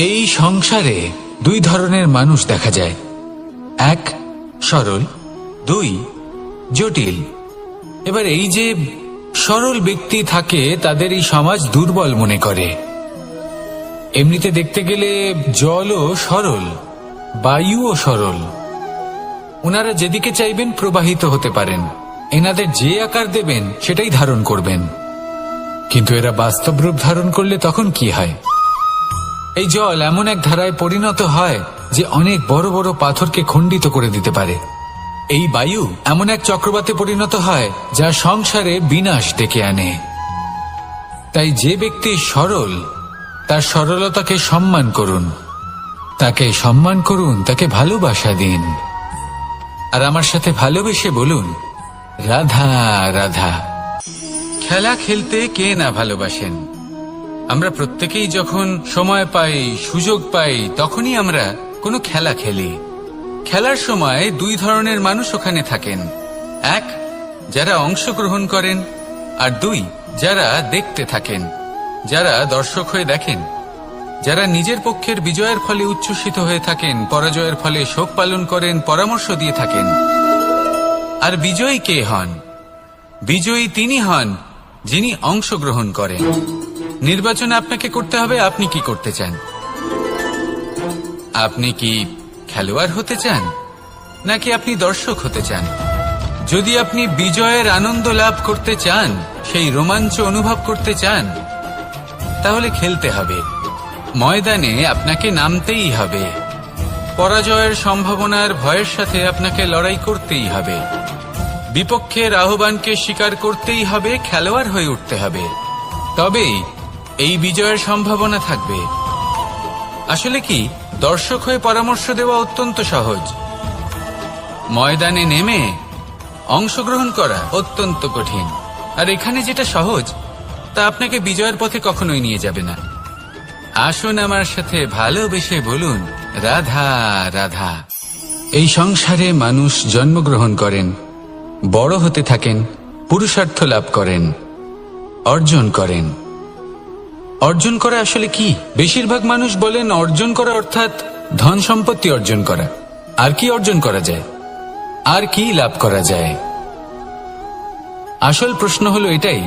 এই সংসারে দুই ধরনের মানুষ দেখা যায়, এক সরল, দুই জটিল। এবার এই যে সরল ব্যক্তি থাকে তাদের এই সমাজ দুর্বল মনে করে। এমনিতে দেখতে গেলে জলও সরল, বায়ুও সরল। ওনারা যেদিকে চাইবেন প্রবাহিত হতে পারেন, এনাদের যে আকার দেবেন সেটাই ধারণ করবেন। কিন্তু এরা বাস্তব রূপ ধারণ করলে তখন কি হয়? এই জল এমন এক ধারায় পরিণত হয় যে অনেক বড় বড় পাথরকে খণ্ডিত করে দিতে পারে। এই বায়ু এমন এক চক্রবাতে পরিণত হয় যা সংসারে বিনাশ ডেকে আনে। তাই যে ব্যক্তি সরল তার সরলতাকে সম্মান করুন, তাকে সম্মান করুন, তাকে ভালোবাসা দিন। আর আমার সাথে ভালোবেসে বলুন, রাধা রাধা। খেলা খেলতে কে না ভালোবাসেন? আমরা প্রত্যেকেই যখন সময় পাই, সুযোগ পাই, তখনই আমরা কোনো খেলা খেলি। খেলার সময় দুই ধরনের মানুষ ওখানে থাকেন, এক যারা অংশগ্রহণ করেন, আর দুই যারা দেখতে থাকেন, যারা দর্শক হয়ে দেখেন, যারা নিজের পক্ষের বিজয়ের ফলে উচ্ছ্বসিত হয়ে থাকেন, পরাজয়ের ফলে শোক পালন করেন, পরামর্শ দিয়ে থাকেন। আর বিজয়ী কে হন? বিজয়ী তিনি হন যিনি অংশগ্রহণ করেন। নির্বাচন আপনাকে করতে হবে, আপনি কি করতে চান? আপনি কি খেলোয়াড় হতে চান, নাকি আপনি দর্শক হতে চান? যদি আপনি বিজয়ের আনন্দ লাভ করতে চান, সেই রোমাঞ্চ অনুভব করতে চান, তাহলে খেলতে হবে, ময়দানে আপনাকে নামতেই হবে। পরাজয়ের সম্ভাবনার ভয়ের সাথে আপনাকে লড়াই করতেই হবে, বিপক্ষের আহ্বানকে স্বীকার করতেই হবে, খেলোয়াড় হয়ে উঠতে হবে। তবেই এই বিজয়ের সম্ভাবনা থাকবে। আসলে কি, দর্শক হয়ে পরামর্শ দেওয়া অত্যন্ত সহজ, ময়দানে নেমে অংশগ্রহণ করা অত্যন্ত কঠিন। আর এখানে যেটা সহজ তা আপনাকে বিজয়ের পথে কখনোই নিয়ে যাবে না। আসুন আমার সাথে ভালোবেসে বলুন, রাধা রাধা। এই সংসারে মানুষ জন্মগ্রহণ করেন, বড় হতে থাকেন, পুরুষার্থ লাভ করেন, অর্জন করেন। অর্জন করা আসলে কি? বেশিরভাগ মানুষ বলেন অর্জন করা অর্থাৎ ধন সম্পত্তি অর্জন করা। আর কি অর্জন করা যায়? আর কি লাভ করা যায়? আসল প্রশ্ন হলো এটাই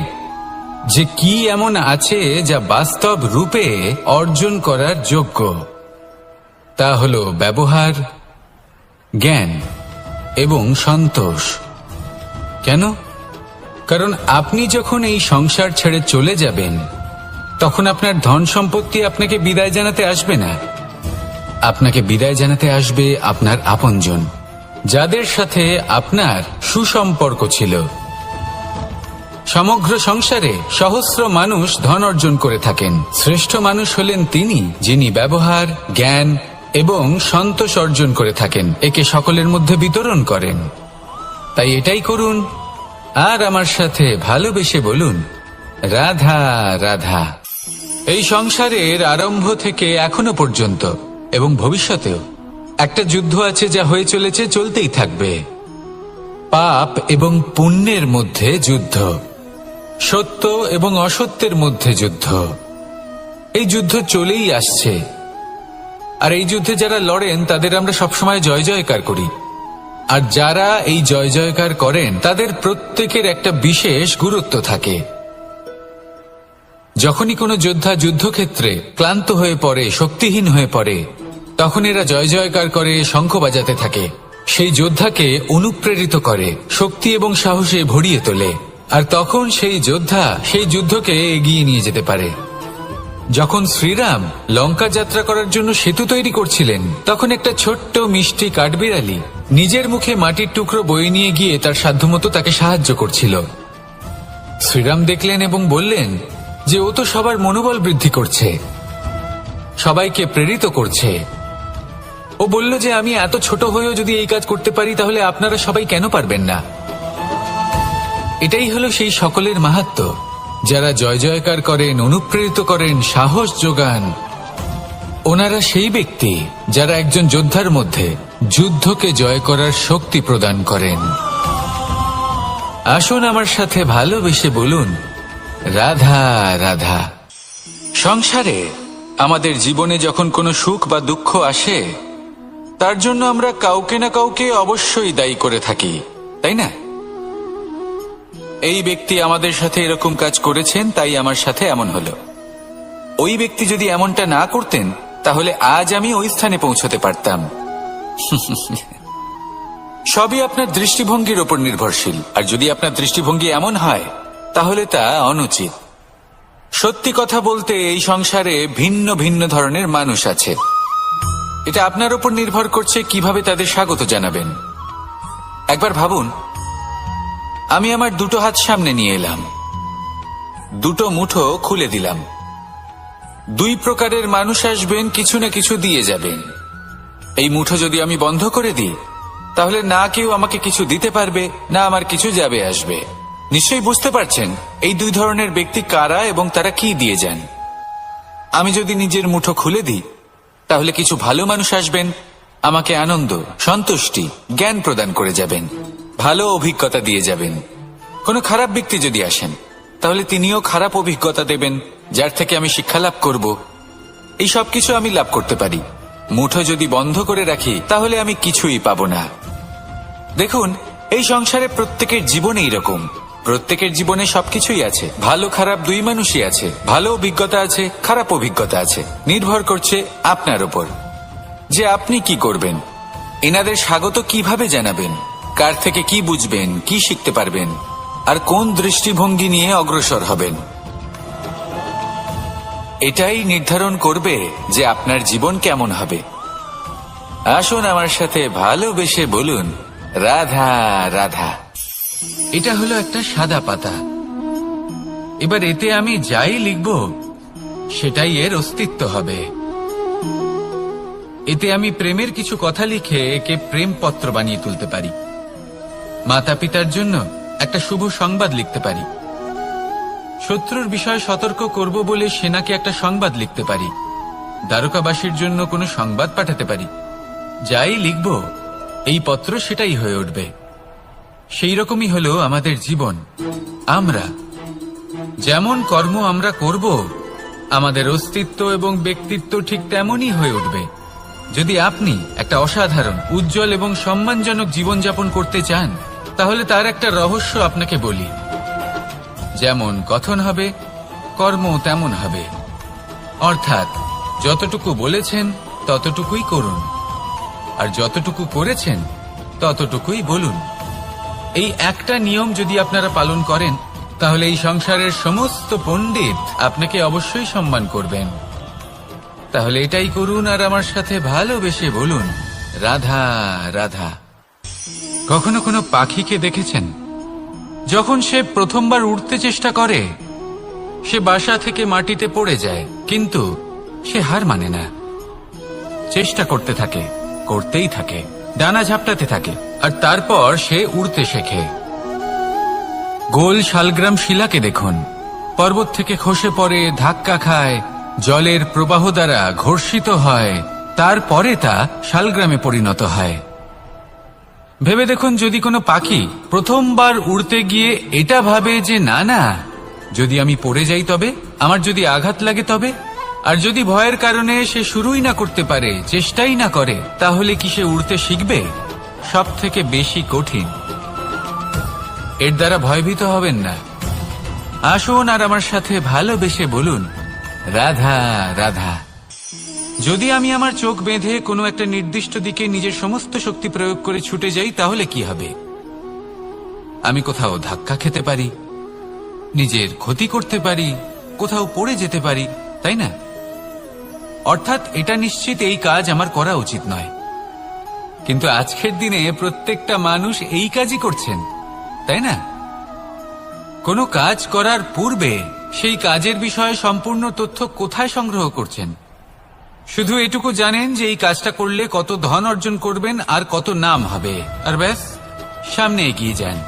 যে কি এমন আছে যা বাস্তব রূপে অর্জন করার যোগ্য। তা হলো ব্যবহার, জ্ঞান এবং সন্তোষ। কেন? কারণ আপনি যখন এই সংসার ছেড়ে চলে যাবেন, তখন আপনার ধন সম্পত্তি আপনাকে বিদায় জানাতে আসবে না। আপনাকে বিদায় জানাতে আসবে আপনার আপনজন, যাদের সাথে আপনার সুসম্পর্ক ছিল। সমগ্র সংসারে সহস্র মানুষ ধন অর্জন করে থাকেন। শ্রেষ্ঠ মানুষ হলেন তিনি যিনি ব্যবহার, জ্ঞান এবং সন্তোষ অর্জন করে থাকেন, একে সকলের মধ্যে বিতরণ করেন। তাই এটাই করুন, আর আমার সাথে ভালোবেসে বলুন, রাধা রাধা। এই সংসারের আরম্ভ থেকে এখনো পর্যন্ত এবং ভবিষ্যতেও একটা যুদ্ধ আছে যা হয়ে চলেছে, চলতেই থাকবে। পাপ এবং পুণ্যের মধ্যে যুদ্ধ, সত্য এবং অসত্যের মধ্যে যুদ্ধ। এই যুদ্ধ চলেই আসছে, আর এই যুদ্ধে যারা লড়েন তাদের আমরা সবসময় জয় জয়কার করি। আর যারা এই জয় জয়কার করেন তাদের প্রত্যেকের একটা বিশেষ গুরুত্ব থাকে। যখনই কোনো যোদ্ধা যুদ্ধক্ষেত্রে ক্লান্ত হয়ে পড়ে, শক্তিহীন হয়ে পড়ে, তখন এরা জয় জয়কার করে, শঙ্খ বাজাতে থাকে, সেই যোদ্ধাকে অনুপ্রেরিত করে, শক্তি এবং সাহসে ভরিয়ে তোলে। আর তখন সেই যোদ্ধা সেই যুদ্ধকে এগিয়ে নিয়ে যেতে পারে। যখন শ্রীরাম লঙ্কা যাত্রা করার জন্য সেতু তৈরি করছিলেন, তখন একটা ছোট্ট মিষ্টি কাঠবিড়ালি নিজের মুখে মাটির টুকরো বয়ে নিয়ে গিয়ে তার সাধ্যমতো তাকে সাহায্য করছিল। শ্রীরাম দেখলেন এবং বললেন যে ও তো সবার মনোবল বৃদ্ধি করছে, সবাইকে প্রেরিত করছে। ও বলল যে আমি এত ছোট হয়েও যদি এই কাজ করতে পারি, তাহলে আপনারা সবাই কেন পারবেন না? এটাই হলো সেই সকলের মাহাত্ম্য, যারা জয় জয়কার করেন, অনুপ্রেরিত করেন, সাহস যোগান। ওনারা সেই ব্যক্তি যারা একজন যোদ্ধার মধ্যে যুদ্ধকে জয় করার শক্তি প্রদান করেন। আসুন আমার সাথে ভালোবেসে বলুন, রাধা রাধা। সংসারে আমাদের জীবনে যখন কোনো সুখ বা দুঃখ আসে, তার জন্য আমরা কাউকে না কাউকে অবশ্যই দায়ী করে থাকি, তাই না? এই ব্যক্তি আমাদের সাথে এরকম কাজ করেছেন, তাই আমার সাথে এমন হলো। ওই ব্যক্তি যদি এমনটা না করতেন, তাহলে আজ আমি ওই স্থানে পৌঁছতে পারতাম। সবই আপনার দৃষ্টিভঙ্গির ওপর নির্ভরশীল, আর যদি আপনার দৃষ্টিভঙ্গি এমন হয়, তাহলে তা অনুচিত। সত্যি কথা বলতে, এই সংসারে ভিন্ন ভিন্ন ধরনের মানুষ আছে। এটা আপনার ওপর নির্ভর করছে কিভাবে তাদের স্বাগত জানাবেন। একবার ভাবুন, আমি আমার দুটো হাত সামনে নিয়ে এলাম, দুটো মুঠো খুলে দিলাম। দুই প্রকারের মানুষ আসবেন, কিছু না কিছু দিয়ে যাবেন। এই মুঠো যদি আমি বন্ধ করে দিই, তাহলে না কেউ আমাকে কিছু দিতে পারবে, না আমার কিছু যাবে আসবে। নিশ্চয়ই বুঝতে পারছেন এই দুই ধরনের ব্যক্তি কারা এবং তারা কি দিয়ে যান। আমি যদি নিজের মুঠো খুলে দিই, তাহলে কিছু ভালো মানুষ আসবেন, আমাকে আনন্দ, সন্তুষ্টি, জ্ঞান প্রদান করে যাবেন, ভালো অভিজ্ঞতা দিয়ে যাবেন। কোনো খারাপ ব্যক্তি যদি আসেন, তাহলে তিনিও খারাপ অভিজ্ঞতা দেবেন, যার থেকে আমি শিক্ষা লাভ করব। এই সব কিছু আমি লাভ করতে পারি। মুঠো যদি বন্ধ করে রাখি, তাহলে আমি কিছুই পাবো না। দেখুন, এই সংসারে প্রত্যেকের জীবনে এইরকম। প্রত্যেকের জীবনে সবকিছুই আছে, ভালো খারাপ দুই মানুষই আছে, ভালো অভিজ্ঞতা আছে, খারাপ অভিজ্ঞতা আছে। নির্ভর করছে আপনার উপর যে আপনি কি করবেন, এনাদের স্বাগত কিভাবে জানাবেন, কার থেকে কি বুঝবেন, কি শিখতে পারবেন, আর কোন দৃষ্টিভঙ্গি নিয়ে অগ্রসর হবেন। এটাই নির্ধারণ করবে যে আপনার জীবন কেমন হবে। আসুন আমার সাথে ভালোবেসে বলুন, রাধা রাধা। এটা হলো একটা সাদা পাতা। এবার এতে আমি যাই লিখব, সেটাই এর অস্তিত্ব হবে। এতে আমি প্রেমের কিছু কথা লিখে একে প্রেমপত্র বানিয়ে তুলতে পারি। মাতা পিতার জন্য একটা শুভ সংবাদ লিখতে পারি। শত্রুর বিষয়ে সতর্ক করব বলে সেনাকে একটা সংবাদ লিখতে পারি। দ্বারকাবাসীর জন্য কোনো সংবাদ পাঠাতে পারি। যাই লিখব, এই পত্র সেটাই হয়ে উঠবে। সেই রকমই হলো আমাদের জীবন। আমরা যেমন কর্ম আমরা করব, আমাদের অস্তিত্ব এবং ব্যক্তিত্ব ঠিক তেমনই হয়ে উঠবে। যদি আপনি একটা অসাধারণ, উজ্জ্বল এবং সম্মানজনক জীবনযাপন করতে চান, তাহলে তার একটা রহস্য আপনাকে বলি। যেমন কথন হবে, কর্ম তেমন হবে। অর্থাৎ যতটুকু বলেছেন ততটুকুই করুন, আর যতটুকু করেছেন ততটুকুই বলুন। এই একটা নিয়ম যদি আপনারা পালন করেন, তাহলে এই সংসারের সমস্ত পণ্ডিত আপনাকে অবশ্যই সম্মান করবেন। তাহলে এটাই করুন আর আমার সাথে ভালোবেসে বলুন, রাধা রাধা। কখনো কোনো পাখিকে দেখেছেন? যখন সে প্রথমবার উড়তে চেষ্টা করে, সে বাসা থেকে মাটিতে পড়ে যায়, কিন্তু সে হার মানে না। চেষ্টা করতে থাকে, করতেই থাকে, ডানা ঝাপটাতে থাকে, আর তারপর সে উড়তে শেখে। গোল শালগ্রাম শিলাকে দেখুন, পর্বত থেকে খসে পড়ে, ধাক্কা খায়, জলের প্রবাহ দ্বারা ঘর্ষিত হয়, তারপরে তা শালগ্রামে পরিণত হয়। ভেবে দেখুন, যদি কোনো পাখি প্রথমবার উড়তে গিয়ে এটা ভাবে যে না না, যদি আমি পড়ে যাই তবে, আমার যদি আঘাত লাগে তবে, আর যদি ভয়ের কারণে সে শুরুই না করতে পারে, চেষ্টাই না করে, তাহলে কি সে উড়তে শিখবে? সব থেকে বেশি কঠিন। এর দ্বারা ভয়ভীত হবেন না। আসুন আর আমার সাথে ভালোবেসে বলুন, রাধা রাধা। যদি আমি আমার চোখ বেঁধে কোনো একটা নির্দিষ্ট দিকে নিজের সমস্ত শক্তি প্রয়োগ করে ছুটে যাই, তাহলে কি হবে? আমি কোথাও ধাক্কা খেতে পারি, নিজের ক্ষতি করতে পারি, কোথাও পড়ে যেতে পারি, তাই না? অর্থাৎ এটা নিশ্চিত এই কাজ আমার করা উচিত নয়। কিন্তু আজকের দিনে প্রত্যেকটা মানুষ এই কাজই করছেন, তাই না? কোনো কাজ করার পূর্বে সেই কাজের বিষয়ে সম্পূর্ণ তথ্য কোথায় সংগ্রহ করছেন? শুধু এটুকু জানেন যে এই কাজটা করলে কত ধন অর্জন করবেন আর কত নাম হবে, আর ব্যাস সামনে এগিয়ে যান।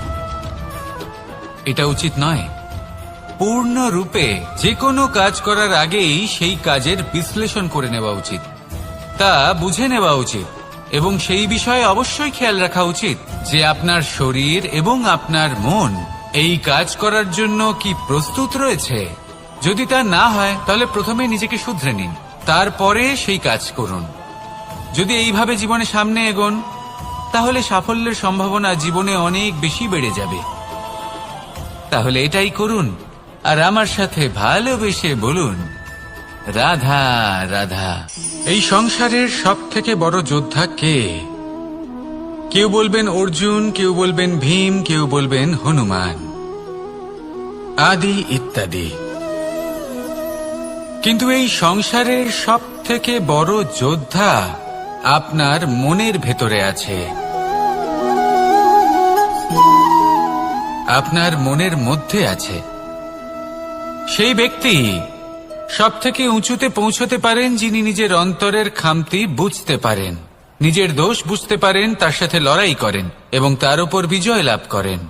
এটা উচিত নয়। পূর্ণরূপে যে কোনো কাজ করার আগেই সেই কাজের বিশ্লেষণ করে নেওয়া উচিত, তা বুঝে নেওয়া উচিত, এবং সেই বিষয়ে অবশ্যই খেয়াল রাখা উচিত যে আপনার শরীর এবং আপনার মন এই কাজ করার জন্য কি প্রস্তুত রয়েছে। যদি তা না হয়, তাহলে প্রথমে নিজেকে শুধরে নিন, তারপরে সেই কাজ করুন। যদি এইভাবে জীবনে সামনে এগোন, তাহলে সাফল্যের সম্ভাবনা জীবনে অনেক বেশি বেড়ে যাবে। তাহলে এটাই করুন, আর আমার সাথে ভালোবেসে বলুন, রাধা রাধা। এই সংসারের সব থেকে বড় যোদ্ধা কে? কেউ বলবেন অর্জুন, কেউ বলবেন ভীম, কেউ বলবেন হনুমান আদি ইত্যাদি। কিন্তু এই সংসারের সব থেকে বড় যোদ্ধা আপনার মনের ভেতরে আছে, আপনার মনের মধ্যে আছে। সেই ব্যক্তি সব থেকে উঁচুতে পৌঁছতে পারেন যিনি নিজের অন্তরের খামতি বুঝতে পারেন, নিজের দোষ বুঝতে পারেন, তার সাথে লড়াই করেন এবং তার উপর বিজয় লাভ করেন।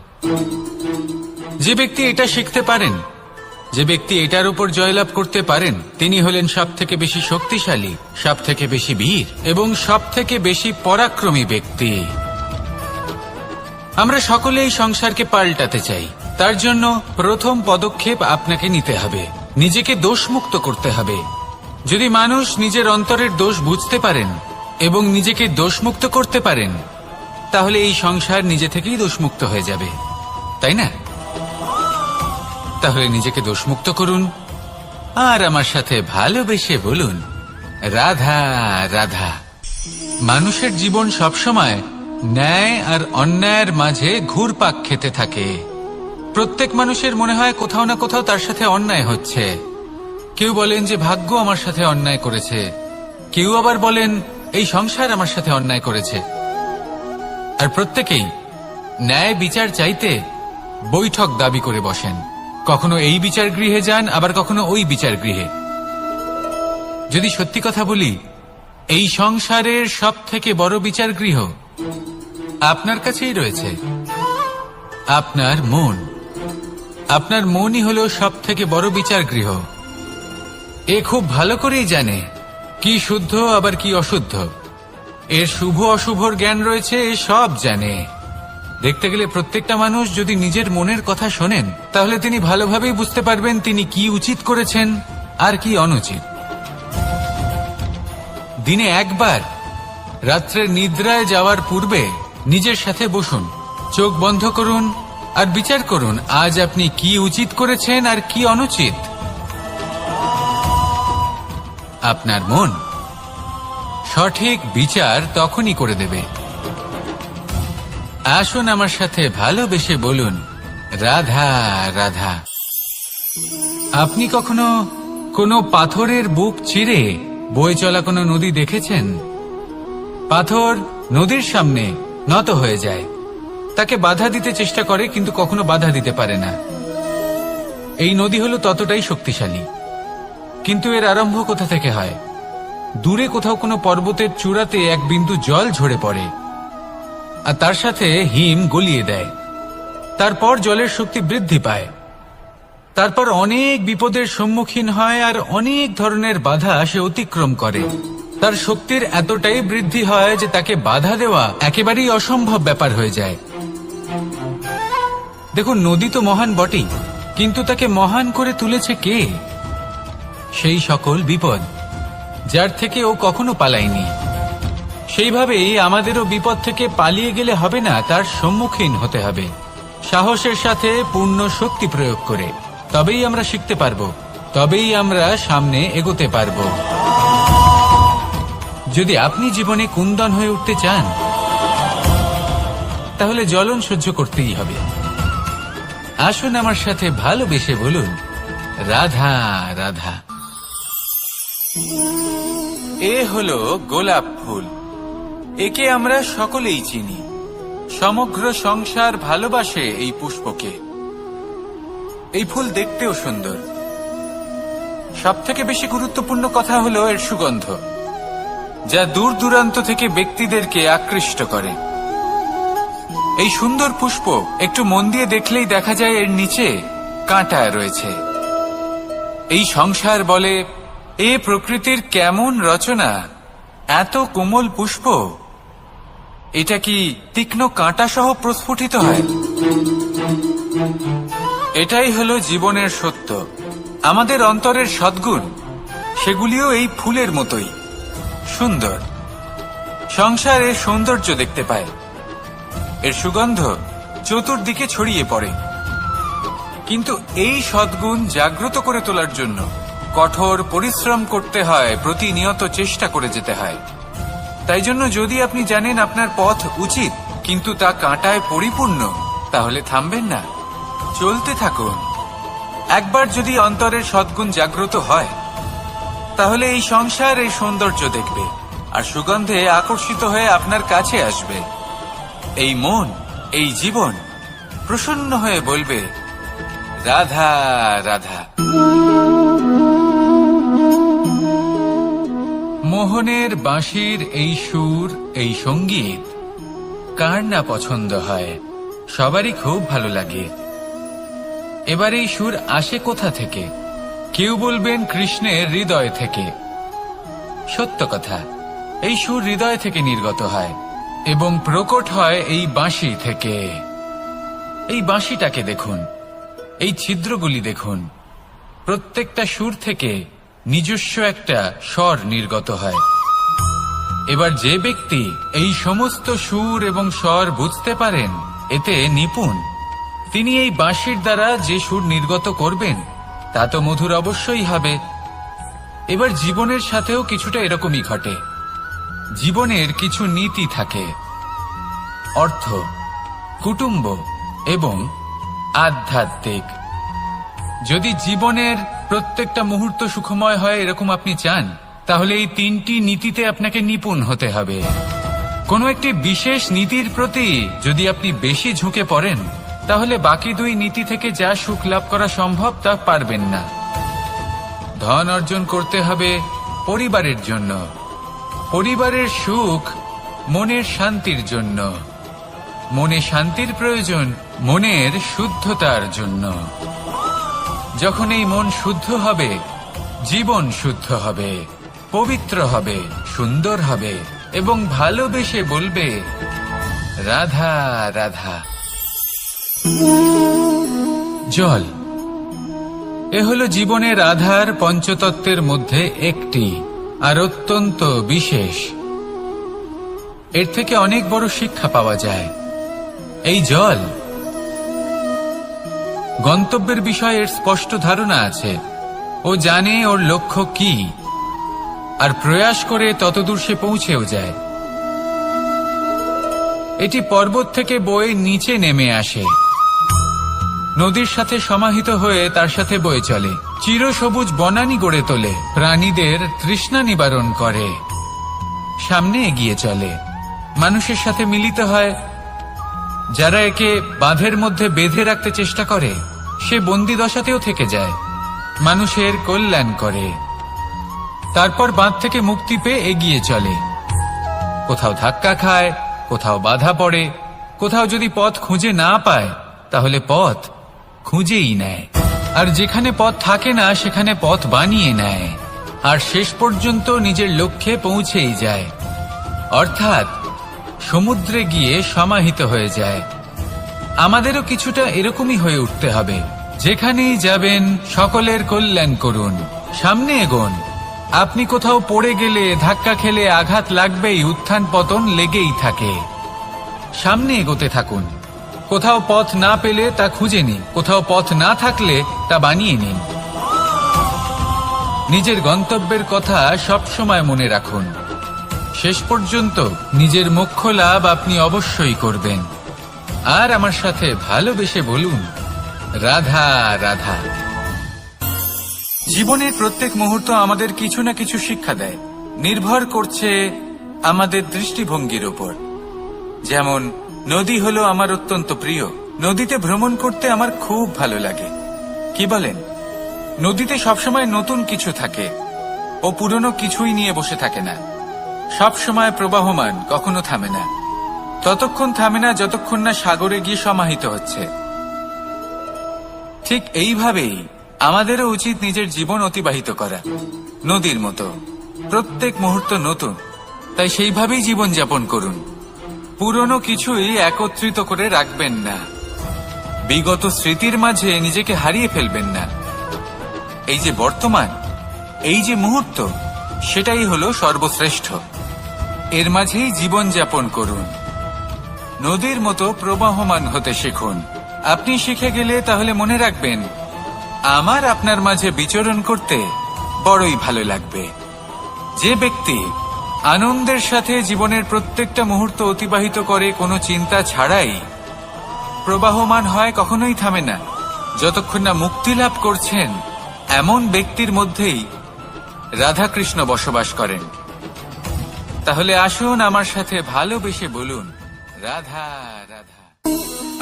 যে ব্যক্তি এটা শিখতে পারেন, যে ব্যক্তি এটার উপর জয়লাভ করতে পারেন, তিনি হলেন সব থেকে বেশি শক্তিশালী, সব থেকে বেশি বীর এবং সব থেকে বেশি পরাক্রমী ব্যক্তি। আমরা সকলে এই সংসারকে পাল্টাতে চাই। তার জন্য প্রথম পদক্ষেপ আপনাকে নিতে হবে, নিজেকে দোষমুক্ত করতে হবে। যদি মানুষ নিজের অন্তরের দোষ বুঝতে পারেন এবং নিজেকে দোষমুক্ত করতে পারেন, তাহলে এই সংসার নিজে থেকেই দোষমুক্ত হয়ে যাবে, তাই না? তাহলে নিজেকে দোষমুক্ত করুন আর আমার সাথে ভালোবেসে বলুন, রাধা রাধা। মানুষের জীবন সবসময় ন্যায় আর অন্যায়ের মাঝে ঘুরপাক খেতে থাকে। প্রত্যেক মানুষের মনে হয় কোথাও না কোথাও তার সাথে অন্যায় হচ্ছে। কেউ বলেন যে ভাগ্য আমার সাথে অন্যায় করেছে, কেউ আবার বলেন এই সংসার আমার সাথে অন্যায় করেছে। আর প্রত্যেকেই ন্যায় বিচার চাইতে বৈঠক দাবি করে বসেন। কখনো এই বিচার গৃহে যান, আবার কখনো ওই বিচার গৃহে। যদি সত্যি কথা বলি, এই সংসারের সব থেকে বড় বিচার গৃহ আপনার কাছেই রয়েছে, আপনার মন। আপনার মনই হলো সব থেকে বড় বিচার গৃহ। এ খুব ভালো করেই জানে কি শুদ্ধ আবার কি অশুদ্ধ, এর শুভ অশুভর জ্ঞান রয়েছে, এ সব জানে। দেখতে গেলে প্রত্যেকটা মানুষ যদি নিজের মনের কথা শোনেন, তাহলে তিনি ভালোভাবেই বুঝতে পারবেন তিনি কি উচিত করেছেন আর কি অনুচিত। দিনে একবার রাত্রের নিদ্রায় যাওয়ার পূর্বে নিজের সাথে বসুন, চোখ বন্ধ করুন আর বিচার করুন আজ আপনি কি উচিত করেছেন আর কি অনুচিত। আপনার মন সঠিক বিচার তখনই করে দেবে। আসুন আমার সাথে ভালোবেসে বলুন, রাধা রাধা। আপনি কখনো কোনো পাথরের বুক চিরে বয়ে চলা কোনো নদী দেখেছেন? পাথর নদীর সামনে নত হয়ে যায়, তাকে বাধা দিতে চেষ্টা করে কিন্তু কখনো বাধা দিতে পারে না। এই নদী হলো ততটাই শক্তিশালী, কিন্তু এর আরম্ভ কোথা থেকে হয়? দূরে কোথাও কোনো পর্বতের চূড়াতে এক বিন্দু জল ঝরে পড়ে আর তার সাথে হিম গলিয়ে দেয়। তারপর জলের শক্তি বৃদ্ধি পায়, তারপর অনেক বিপদের সম্মুখীন হয় আর অনেক ধরনের বাধা সে অতিক্রম করে। তার শক্তির এতটাই বৃদ্ধি হয় যে তাকে বাধা দেওয়া একেবারেই অসম্ভব ব্যাপার হয়ে যায়। দেখুন, নদী তো মহান বটেই, কিন্তু তাকে মহান করে তুলেছে কে? সেই সকল বিপদ যার থেকে ও কখনো পালায়নি। সেইভাবেই আমাদেরও বিপদ থেকে পালিয়ে গেলে হবে না, তার সম্মুখীন হতে হবে সাহসের সাথে, পূর্ণ শক্তি প্রয়োগ করে। তবেই আমরা শিখতে পারবো, তবেই আমরা সামনে এগোতে পারবো। যদি আপনি জীবনে কুন্দন হয়ে উঠতে চান, তাহলে জ্বলন সহ্য করতেই হবে। আসুন আমার সাথে ভালোবেসে বলুন, রাধা রাধা। এ হলো গোলাপ ফুল। একে আমরা সকলেই চিনি। সমগ্র সংসার ভালোবাসে এই পুষ্পকে। এই ফুল দেখতেও সুন্দর। সবথেকে বেশি গুরুত্বপূর্ণ কথা হলো এর সুগন্ধ, যা দূর দূরান্ত থেকে ব্যক্তিদেরকে আকৃষ্ট করে। এই সুন্দর পুষ্প একটু মন দিয়ে দেখলেই দেখা যায় এর নিচে কাঁটা রয়েছে। এই সংসার বলে, এ প্রকৃতির কেমন রচনা, এত কোমল পুষ্প, এটা কি তীক্ষ্ণ কাঁটা সহ প্রস্ফুটিত হয়? এটাই হলো জীবনের সত্য। আমাদের অন্তরের সদ্গুণ সেগুলিও এই ফুলের মতোই সুন্দর। সংসার এর সৌন্দর্য দেখতে পায়, এর সুগন্ধ চতুর্দিকে ছড়িয়ে পড়ে। কিন্তু এই সদ্গুণ জাগ্রত করে তোলার জন্য কঠোর পরিশ্রম করতে হয়, প্রতিনিয়ত চেষ্টা করে যেতে হয়। তাই জন্য যদি আপনি জানেন আপনার পথ উচিত কিন্তু তা কাঁটায় পরিপূর্ণ, তাহলে থামবেন না, চলতে থাকুন। একবার যদি অন্তরের সদ্গুণ জাগ্রত হয়, তাহলে এই সংসার এই সৌন্দর্য দেখবে আর সুগন্ধে আকর্ষিত হয়ে আপনার কাছে আসবে। এই মন, এই জীবন প্রসন্ন হয়ে বলবে, রাধা রাধা। মোহনের বাঁশির এই সুর, এই সঙ্গীত কার না পছন্দ হয়, সবারই খুব ভালো লাগে। এবার এই সুর আসে কোথা থেকে? কেউ বলবেন কৃষ্ণের হৃদয় থেকে। সত্য কথা, এই সুর হৃদয় থেকে নির্গত হয় এবং প্রকট হয় এই বাঁশি থেকে। এই বাঁশিটাকে দেখুন, এই ছিদ্রগুলি দেখুন, প্রত্যেকটা সুর থেকে নিজস্ব একটা স্বর নির্গত হয়। এবার যে ব্যক্তি এই সমস্ত সুর এবং স্বর বুঝতে পারেন, এতে নিপুণ, তিনি এই বাঁশির দ্বারা যে সুর নির্গত করবেন তা তো মধুর অবশ্যই হবে। এবার জীবনের সাথেও কিছুটা এরকমই ঘটে। জীবনের কিছু নীতি থাকে, অর্থ, কুটুম্ব এবং আধ্যাত্মিক। যদি জীবনের প্রত্যেকটা মুহূর্ত সুখময় হয় এরকম আপনি চান, তাহলে এই তিনটি নীতিতে আপনাকে নিপুণ হতে হবে। কোনো একটি বিশেষ নীতির প্রতি যদি আপনি বেশি ঝুঁকে পড়েন, তাহলে বাকি দুই নীতি থেকে যা সুখ লাভ করা সম্ভব তা পারবেন না। ধন অর্জন করতে হবে পরিবারের জন্য, পরিবারের সুখ মনের শান্তির জন্য, মনে শান্তির প্রয়োজন মনের শুদ্ধতার জন্য। যখন এই মন শুদ্ধ হবে, জীবন শুদ্ধ হবে, পবিত্র হবে, সুন্দর হবে এবং ভালোবেসে বলবে, রাধা রাধা। জল, এ হলো জীবনের আধার পঞ্চতত্ত্বের মধ্যে একটি, আর অত্যন্ত বিশেষ। এর থেকে অনেক বড় শিক্ষা পাওয়া যায়। এই জল, গন্তব্যের বিষয়ে এর স্পষ্ট ধারণা আছে। ও জানে ওর লক্ষ্য কি, আর প্রয়াস করে ততদূর সে পৌঁছেও যায়। এটি পর্বত থেকে বয়ে নিচে নেমে আসে, নদীর সাথে সমাহিত হয়ে তার সাথে বয়ে চলে, চিরসবুজ বনানী গড়ে তোলে, প্রাণীদের তৃষ্ণা নিবারণ করে, সামনে এগিয়ে চলে, মানুষের সাথে মিলিত হয়। যারা একে বাঁধের মধ্যে বেঁধে রাখতে চেষ্টা করে, সে বন্দি দশাতেও থেকে যায়, মানুষের কল্যাণ করে। তারপর বাঁধ থেকে মুক্তি পেয়ে এগিয়ে চলে, কোথাও ধাক্কা খায়, কোথাও বাধা পড়ে, কোথাও যদি পথ খুঁজে না পায় তাহলে পথ খুঁজেই নেয়, আর যেখানে পথ থাকে না সেখানে পথ বানিয়ে নেয়, আর শেষ পর্যন্ত নিজের লক্ষ্যে পৌঁছেই যায়, অর্থাৎ সমুদ্রে গিয়ে সমাহিত হয়ে যায়। আমাদেরও কিছুটা এরকমই হয়ে উঠতে হবে। যেখানেই যাবেন সকলের কল্যাণ করুন, সামনে এগোন। আপনি কোথাও পড়ে গেলে, ধাক্কা খেলে আঘাত লাগবেই, উত্থান পতন লেগেই থাকে। সামনে এগোতে থাকুন। কোথাও পথ না পেলে তা খুঁজে নিন, কোথাও পথ না থাকলে তা বানিয়ে নিন। নিজের গন্তব্যের কথা সবসময় মনে রাখুন। শেষ পর্যন্ত নিজের মোক্ষ লাভ আপনি অবশ্যই করবেন। আর আমার সাথে ভালোবেসে বলুন, রাধা রাধা। জীবনের প্রত্যেক মুহূর্ত আমাদের কিছু না কিছু শিক্ষা দেয়, নির্ভর করছে আমাদের দৃষ্টিভঙ্গির উপর। যেমন নদী হলো আমার অত্যন্ত প্রিয়, নদীতে ভ্রমণ করতে আমার খুব ভালো লাগে। কি বলেন? নদীতে সবসময় নতুন কিছু থাকে, ও পুরনো কিছুই নিয়ে বসে থাকে না, সবসময় প্রবাহমান, কখনো থামে না। ততক্ষণ থামে না যতক্ষণ না সাগরে গিয়ে সমাহিত হচ্ছে। ঠিক এইভাবেই আমাদেরও উচিত নিজের জীবন অতিবাহিত করা, নদীর মতো, প্রত্যেক মুহূর্ত নতুন। তাই সেইভাবেই জীবন যাপন করুন। পুরনো কিছুই একত্রিত করে রাখবেন না, বিগত স্মৃতির মাঝে নিজেকে হারিয়ে ফেলবেন না। এই যে বর্তমান, এই যে মুহূর্ত, সেটাই হলো সর্বশ্রেষ্ঠ। এর মাঝেই জীবন যাপন করুন। নদীর মতো প্রবাহমান হতে শিখুন। আপনি শিখে গেলে তাহলে মনে রাখবেন, আমার আপনার মাঝে বিচরণ করতে বড়ই ভালো লাগবে। যে ব্যক্তি আনন্দের সাথে জীবনের প্রত্যেকটা মুহূর্ত অতিবাহিত করে কোনো চিন্তা ছাড়াই, প্রবাহমান হয়, কখনোই থামে না, যতক্ষণ না মুক্তি লাভ করছেন, এমন ব্যক্তির মধ্যেই রাধাকৃষ্ণ বসবাস করেন। তাহলে আসুন আমার সাথে ভালোবেসে বলুন, রাধা রাধা।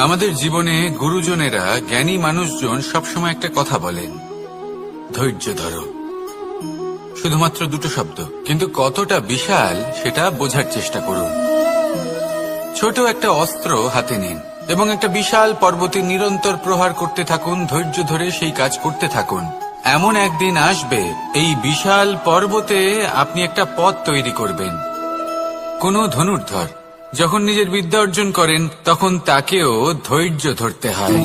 আমাদের জীবনে গুরুজনেরা, জ্ঞানী মানুষজন সবসময় একটা কথা বলেন, ধৈর্য ধরো। শুধুমাত্র দুটো শব্দ, কিন্তু কতটা বিশাল সেটা বোঝার চেষ্টা করুন। ছোট একটা অস্ত্র হাতে নিন এবং একটা বিশাল পর্বতে নিরন্তর প্রহার করতে থাকুন। ধৈর্য ধরে সেই কাজ করতে থাকুন। এমন একদিন আসবে, এই বিশাল পর্বতে আপনি একটা পথ তৈরি করবেন। কোনো ধনুর্ধর যখন নিজের বিদ্যা অর্জন করেন, তখন তাকেও ধৈর্য ধরতে হয়,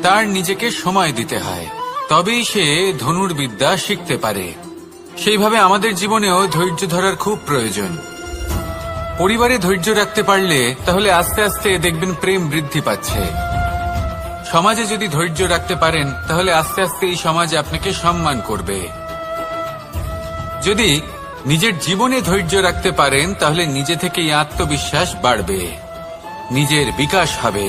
তার নিজেকে সময় দিতে হয়, তবেই সে ধনুর্বিদ্যা শিখতে পারে। সেইভাবে আমাদের জীবনেও ধৈর্য ধরার খুব প্রয়োজন। পরিবারে ধৈর্য রাখতে পারলে তাহলে আস্তে আস্তে দেখবেন প্রেম বৃদ্ধি পাচ্ছে। সমাজে যদি ধৈর্য রাখতে পারেন, তাহলে আস্তে আস্তে এই সমাজ আপনাকে সম্মান করবে। যদি নিজের জীবনে ধৈর্য রাখতে পারেন, তাহলে নিজে থেকেই আত্মবিশ্বাস বাড়বে, নিজের বিকাশ হবে।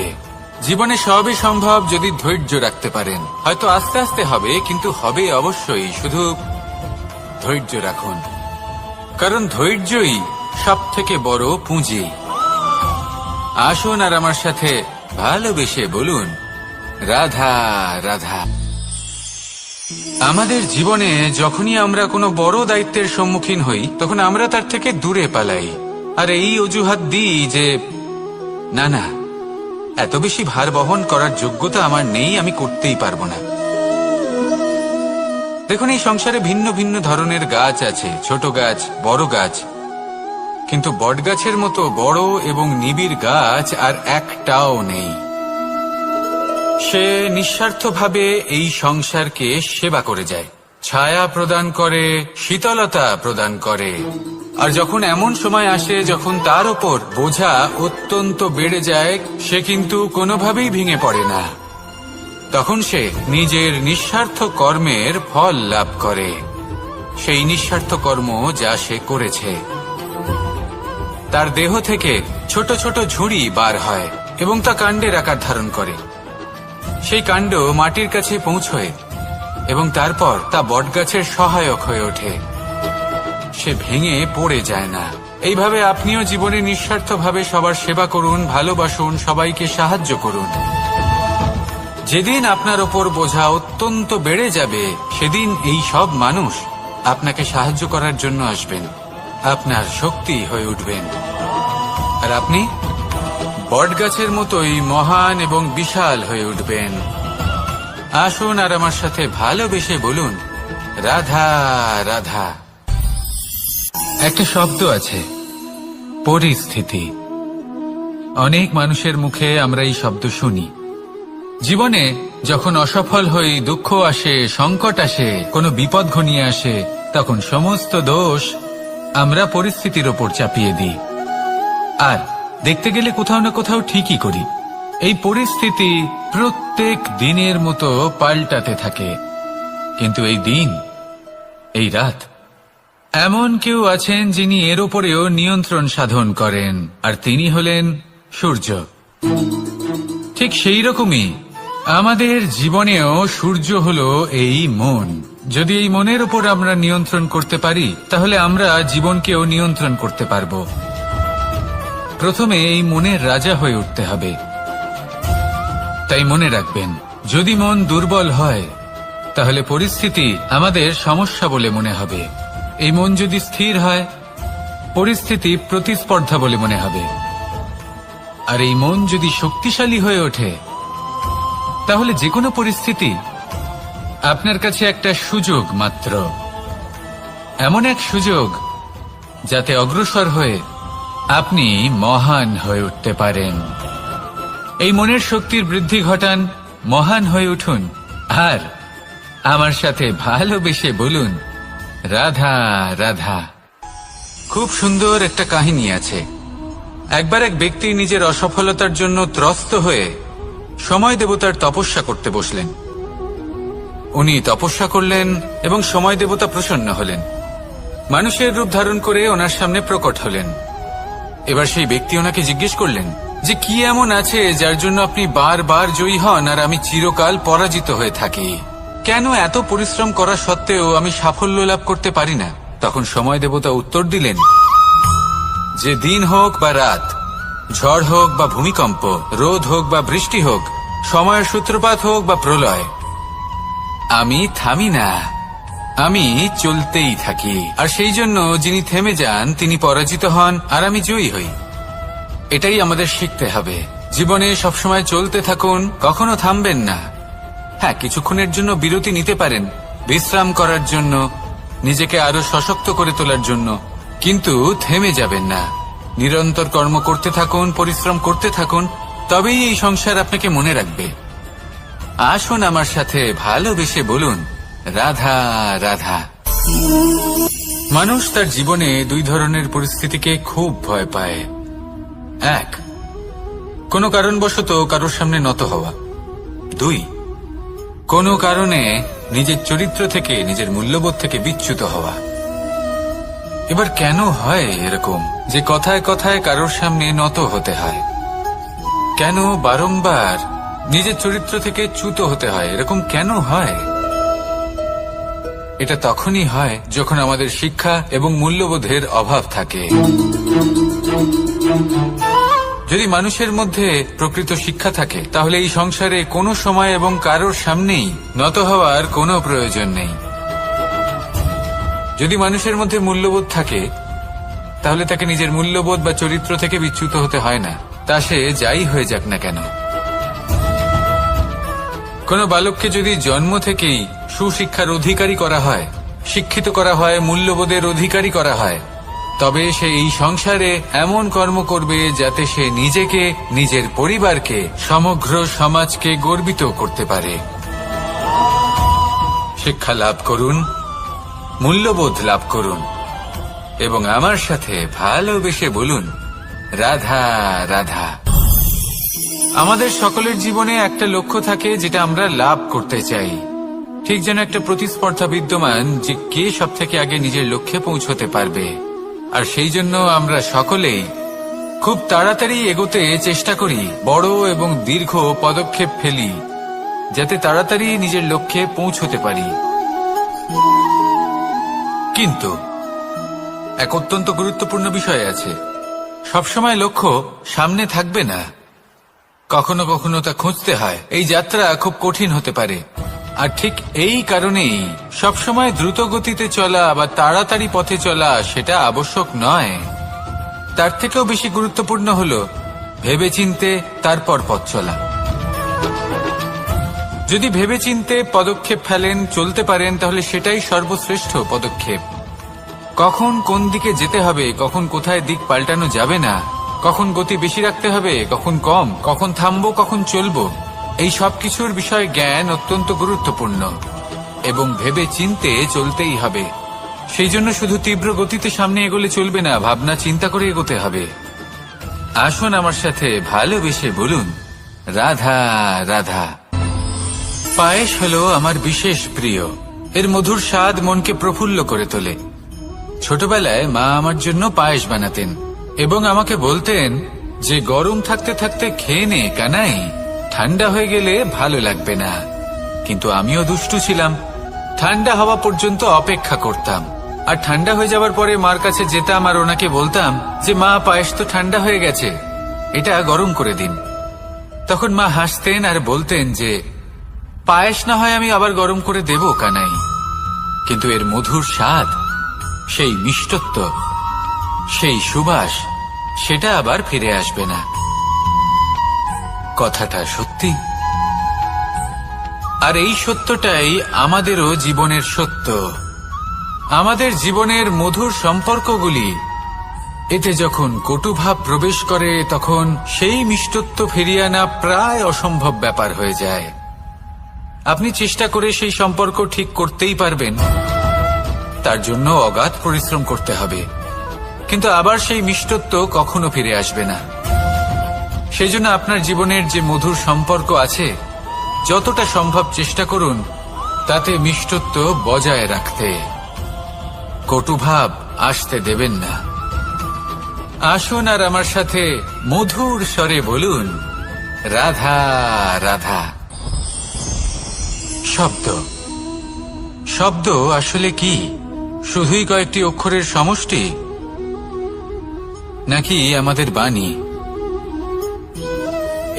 জীবনে সবই সম্ভব যদি ধৈর্য রাখতে পারেন। হয়তো আস্তে আস্তে হবে, কিন্তু হবে অবশ্যই। শুধু ধৈর্য রাখুন, কারণ ধৈর্যই সব থেকে বড় পুঁজি। আসুন আর আমার সাথে ভালোবেসে বলুন, রাধা রাধা। আমাদের জীবনে যখনই আমরা কোনো বড় দায়িত্বের সম্মুখীন হই, তখন আমরা তার থেকে দূরে পালাই, আর এই অজুহাত দিই যে না না, এত বেশি ভার বহন করার যোগ্যতা আমার নেই, আমি করতেই পারবো না। দেখুন, এই সংসারে ভিন্ন ভিন্ন ধরনের গাছ আছে, ছোট গাছ, বড় গাছ, কিন্তু বটগাছের মতো বড় এবং নিবিড় গাছ আর একটাও নেই। সে নিঃস্বার্থভাবে এই সংসারকে সেবা করে যায়, ছায়া প্রদান করে, শীতলতা প্রদান করে। আর যখন এমন সময় আসে যখন তার ওপর বোঝা অত্যন্ত বেড়ে যায়, সে কিন্তু কোনোভাবেই ভেঙে পড়ে না। তখন সে নিজের নিঃস্বার্থ কর্মের ফল লাভ করে, সেই নিঃস্বার্থ কর্ম যা সে করেছে। তার দেহ থেকে ছোট ছোট ঝুড়ি বার হয় এবং তা কাণ্ডের আকার ধারণ করে। সেই কাণ্ড মাটির কাছে পৌঁছয় এবং তারপর তা বটগাছের সহায়ক হয়ে ওঠে। সে ভেঙে পড়ে যায় না। এইভাবে আপনিও জীবনে নিঃস্বার্থভাবে সবার সেবা করুন, ভালোবাসুন, সবাইকে সাহায্য করুন। যেদিন আপনার ওপর বোঝা অত্যন্ত বেড়ে যাবে, সেদিন এই সব মানুষ আপনাকে সাহায্য করার জন্য আসবেন, আপনার শক্তি হয়ে উঠবেন, আর আপনি বটগাছের মতোই মহান এবং বিশাল হয়ে উঠবেন। আসুন আর আমার সাথে ভালোবেসে বলুন, রাধা রাধা। একটা শব্দ আছে, পরিস্থিতি। অনেক মানুষের মুখে আমরা এই শব্দ শুনি। জীবনে যখন অসফল হই, দুঃখ আসে, সংকট আসে, কোনো বিপদ ঘনিয়ে আসে, তখন সমস্ত দোষ আমরা পরিস্থিতির ওপর চাপিয়ে দিই। আর দেখতে গেলে কোথাও না কোথাও ঠিকই করি। এই পরিস্থিতি প্রত্যেক দিনের মতো পাল্টাতে থাকে, কিন্তু এই দিন, এই রাত, এমন কেউ আছেন যিনি এর ওপরেও নিয়ন্ত্রণ সাধন করেন, আর তিনি হলেন সূর্য। ঠিক সেই রকমই আমাদের জীবনেও সূর্য হলো এই মন। যদি এই মনের ওপর আমরা নিয়ন্ত্রণ করতে পারি, তাহলে আমরা জীবনকেও নিয়ন্ত্রণ করতে পারব। প্রথমে এই মনের রাজা হয়ে উঠতে হবে। তাই মনে রাখবেন, যদি মন দুর্বল হয়, তাহলে পরিস্থিতি আমাদের সমস্যা বলে মনে হবে। এই মন যদি স্থির হয়, পরিস্থিতি প্রতিস্পর্ধা বলে মনে হবে। আর এই মন যদি শক্তিশালী হয়ে ওঠে, তাহলে যে কোনো পরিস্থিতি আপনার কাছে একটা সুযোগ মাত্র, এমন এক সুযোগ যাতে অগ্রসর হয়ে আপনি মহান হয়ে উঠতে পারেন। এই মনের শক্তির বৃদ্ধি ঘটান, মহান হয়ে উঠুন, আর আমার সাথে ভালোবেসে বলুন, রাধা রাধা। খুব সুন্দর একটা কাহিনী আছে। একবার এক ব্যক্তি নিজের অসফলতার জন্য ত্রস্ত হয়ে সময় দেবতার তপস্যা করতে বসলেন। উনি তপস্যা করলেন এবং সময় দেবতা প্রসন্ন হলেন, মানুষের রূপ ধারণ করে ওনার সামনে প্রকট হলেন। এবার সেই ব্যক্তি ওনাকে জিজ্ঞেস করলেন যে কি এমন আছে যার জন্য আপনি বারবার জয়ী হন আর আমি চিরকাল পরাজিত হয়ে থাকি? কেন এত পরিশ্রম করা সত্ত্বেও আমি সাফল্য লাভ করতে পারি না? তখন সময় দেবতা উত্তর দিলেন যে দিন হোক বা রাত, ঝড় হোক বা ভূমিকম্প, রোদ হোক বা বৃষ্টি হোক, সময়ের সূত্রপাত হোক বা প্রলয়, আমি থামি না, আমি চলতেই থাকি। আর সেই জন্য যিনি থেমে যান তিনি পরাজিত হন আর আমি জয়ী হই। এটাই আমাদের শিখতে হবে। জীবনে সবসময় চলতে থাকুন, কখনো থামবেন না। হ্যাঁ, কিছুক্ষণের জন্য বিরতি নিতে পারেন, বিশ্রাম করার জন্য, নিজেকে আরো সশক্ত করে তোলার জন্য, কিন্তু থেমে যাবেন না। নিরন্তর কর্ম করতে থাকুন, পরিশ্রম করতে থাকুন, তবেই এই সংসার আপনাকে মনে রাখবে। আসুন আমার সাথে ভালোবেসে বলুন রাধা রাধা। মানুষ তার জীবনে দুই ধরনের পরিস্থিতিকে খুব ভয় পায়। এক, কোনো কারণবশত কারোর সামনে নত হওয়া। দুই, কোনো কারণে নিজের চরিত্র থেকে, নিজের মূল্যবোধ থেকে বিচ্যুত হওয়া। এবার কেন হয় এরকম যে কথায় কথায় কারোর সামনে নত হতে হয়? কেন বারংবার নিজের চরিত্র থেকে চ্যুত হতে হয়? এরকম কেন হয়? এটা তখনই হয় যখন আমাদের শিক্ষা এবং মূল্যবোধের অভাব থাকে। যদি মানুষের মধ্যে প্রকৃত শিক্ষা থাকে তাহলে এই সংসারে কোনো সময় এবং কারোর সামনেই নত হওয়ার কোনো প্রয়োজন নেই। যদি মানুষের মধ্যে মূল্যবোধ থাকে তাহলে তাকে নিজের মূল্যবোধ বা চরিত্র থেকে বিচ্যুত হতে হয় না, তা সে যাই হয়ে যাক না কেন। কোনো বালককে যদি জন্ম থেকেই সুশিক্ষার অধিকারী করা হয়, শিক্ষিত করা হয়, মূল্যবোধের অধিকারী করা হয়, তবে সে এই সংসারে এমন কর্ম করবে যাতে সে নিজেকে, নিজের পরিবারকে, সমগ্র সমাজকে গর্বিত করতে পারে। শিক্ষা লাভ করুন, মূল্যবোধ লাভ করুন এবং আমার সাথে ভালোবেসে বলুন রাধা রাধা। আমাদের সকলের জীবনে একটা লক্ষ্য থাকে যেটা আমরা লাভ করতে চাই। ঠিক যেন একটা প্রতিস্পর্ধা বিদ্যমান যে কে সব থেকে আগে নিজের লক্ষ্যে পৌঁছতে পারবে। আর সেই জন্য আমরা সকলেই খুব তাড়াতাড়ি এগোতে চেষ্টা করি, বড় এবং দীর্ঘ পদক্ষেপ ফেলি যাতে তাড়াতাড়ি নিজের লক্ষ্যে পৌঁছতে পারি। কিন্তু এক অত্যন্ত গুরুত্বপূর্ণ বিষয় আছে, সবসময় লক্ষ্য সামনে থাকবে না, কখনো কখনো তা খুঁজতে হয়। এই যাত্রা খুব কঠিন হতে পারে। আর ঠিক এই কারণেই সবসময় দ্রুত গতিতে চলা বা তাড়াতাড়ি পথে চলা সেটা আবশ্যক নয়। তার থেকেও বেশি গুরুত্বপূর্ণ হলো ভেবেচিন্তে তারপর পথ চলা। যদি ভেবেচিন্তে পদক্ষেপ ফেলেন, চলতে পারেন, তাহলে সেটাই সর্বশ্রেষ্ঠ পদক্ষেপ। কখন কোন দিকে যেতে হবে, কখন কোথায় দিক পাল্টানো যাবে না, কখন গতি বেশি রাখতে হবে, কখন কম, কখন থামবো, কখন চলবো, এই সব কিছুর বিষয়ে জ্ঞান অত্যন্ত গুরুত্বপূর্ণ এবং ভেবে চিন্তে চলতেই হবে। সেই জন্য শুধু তীব্র গতিতে সামনে এগোলে চলবে না, ভাবনা চিন্তা করে এগোতে হবে। আসুন আমার সাথে ভালোবেসে বলুন রাধা রাধা। পায়েস হলো আমার বিশেষ প্রিয়। এর মধুর স্বাদ মনকে প্রফুল্ল করে তোলে। ছোটবেলায় মা আমার জন্য পায়েস বানাতেন এবং আমাকে বলতেন যে গরম থাকতে থাকতে খেয়ে নে কানাই, ঠান্ডা হয়ে গেলে ভালো লাগবে না। কিন্তু আমিও দুষ্টু ছিলাম, ঠান্ডা হওয়া পর্যন্ত অপেক্ষা করতাম। আর ঠান্ডা হয়ে যাওয়ার পরে মার কাছে যেতাম আর ওনাকে বলতাম যে মা, পায়েস তো ঠান্ডা হয়ে গেছে, এটা গরম করে দিন। তখন মা হাসতেন আর বলতেন যে পায়েস না হয় আমি আবার গরম করে দেব কানাই, কিন্তু এর মধুর স্বাদ, সেই মিষ্টত্ব, সেই সুবাস, সেটা আবার ফিরে আসবে না। কথাটা সত্যি। আর এই সত্যটাই আমাদেরও জীবনের সত্য। আমাদের জীবনের মধুর সম্পর্কগুলি, এতে যখন কটুভাব প্রবেশ করে তখন সেই মিষ্টত্ব ফিরিয়ে আনা প্রায় অসম্ভব ব্যাপার হয়ে যায়। আপনি চেষ্টা করে সেই সম্পর্ক ঠিক করতেই পারবেন, তার জন্য অগাধ পরিশ্রম করতে হবে, কিন্তু আবার সেই মিষ্টত্ব কখনো ফিরে আসবে না। সেই জন্য আপনার জীবনের যে মধুর সম্পর্ক আছে, যতটা সম্ভব চেষ্টা করুন তাতে মিষ্টত্ব বজায় রাখতে। কটুভাব আসতে দেবেন না। আসুন আর আমার সাথে মধুর স্বরে বলুন, রাধা রাধা। শব্দ শব্দ আসলে কি? শুধুই কয়েকটি অক্ষরের সমষ্টি, নাকি আমাদের বাণী?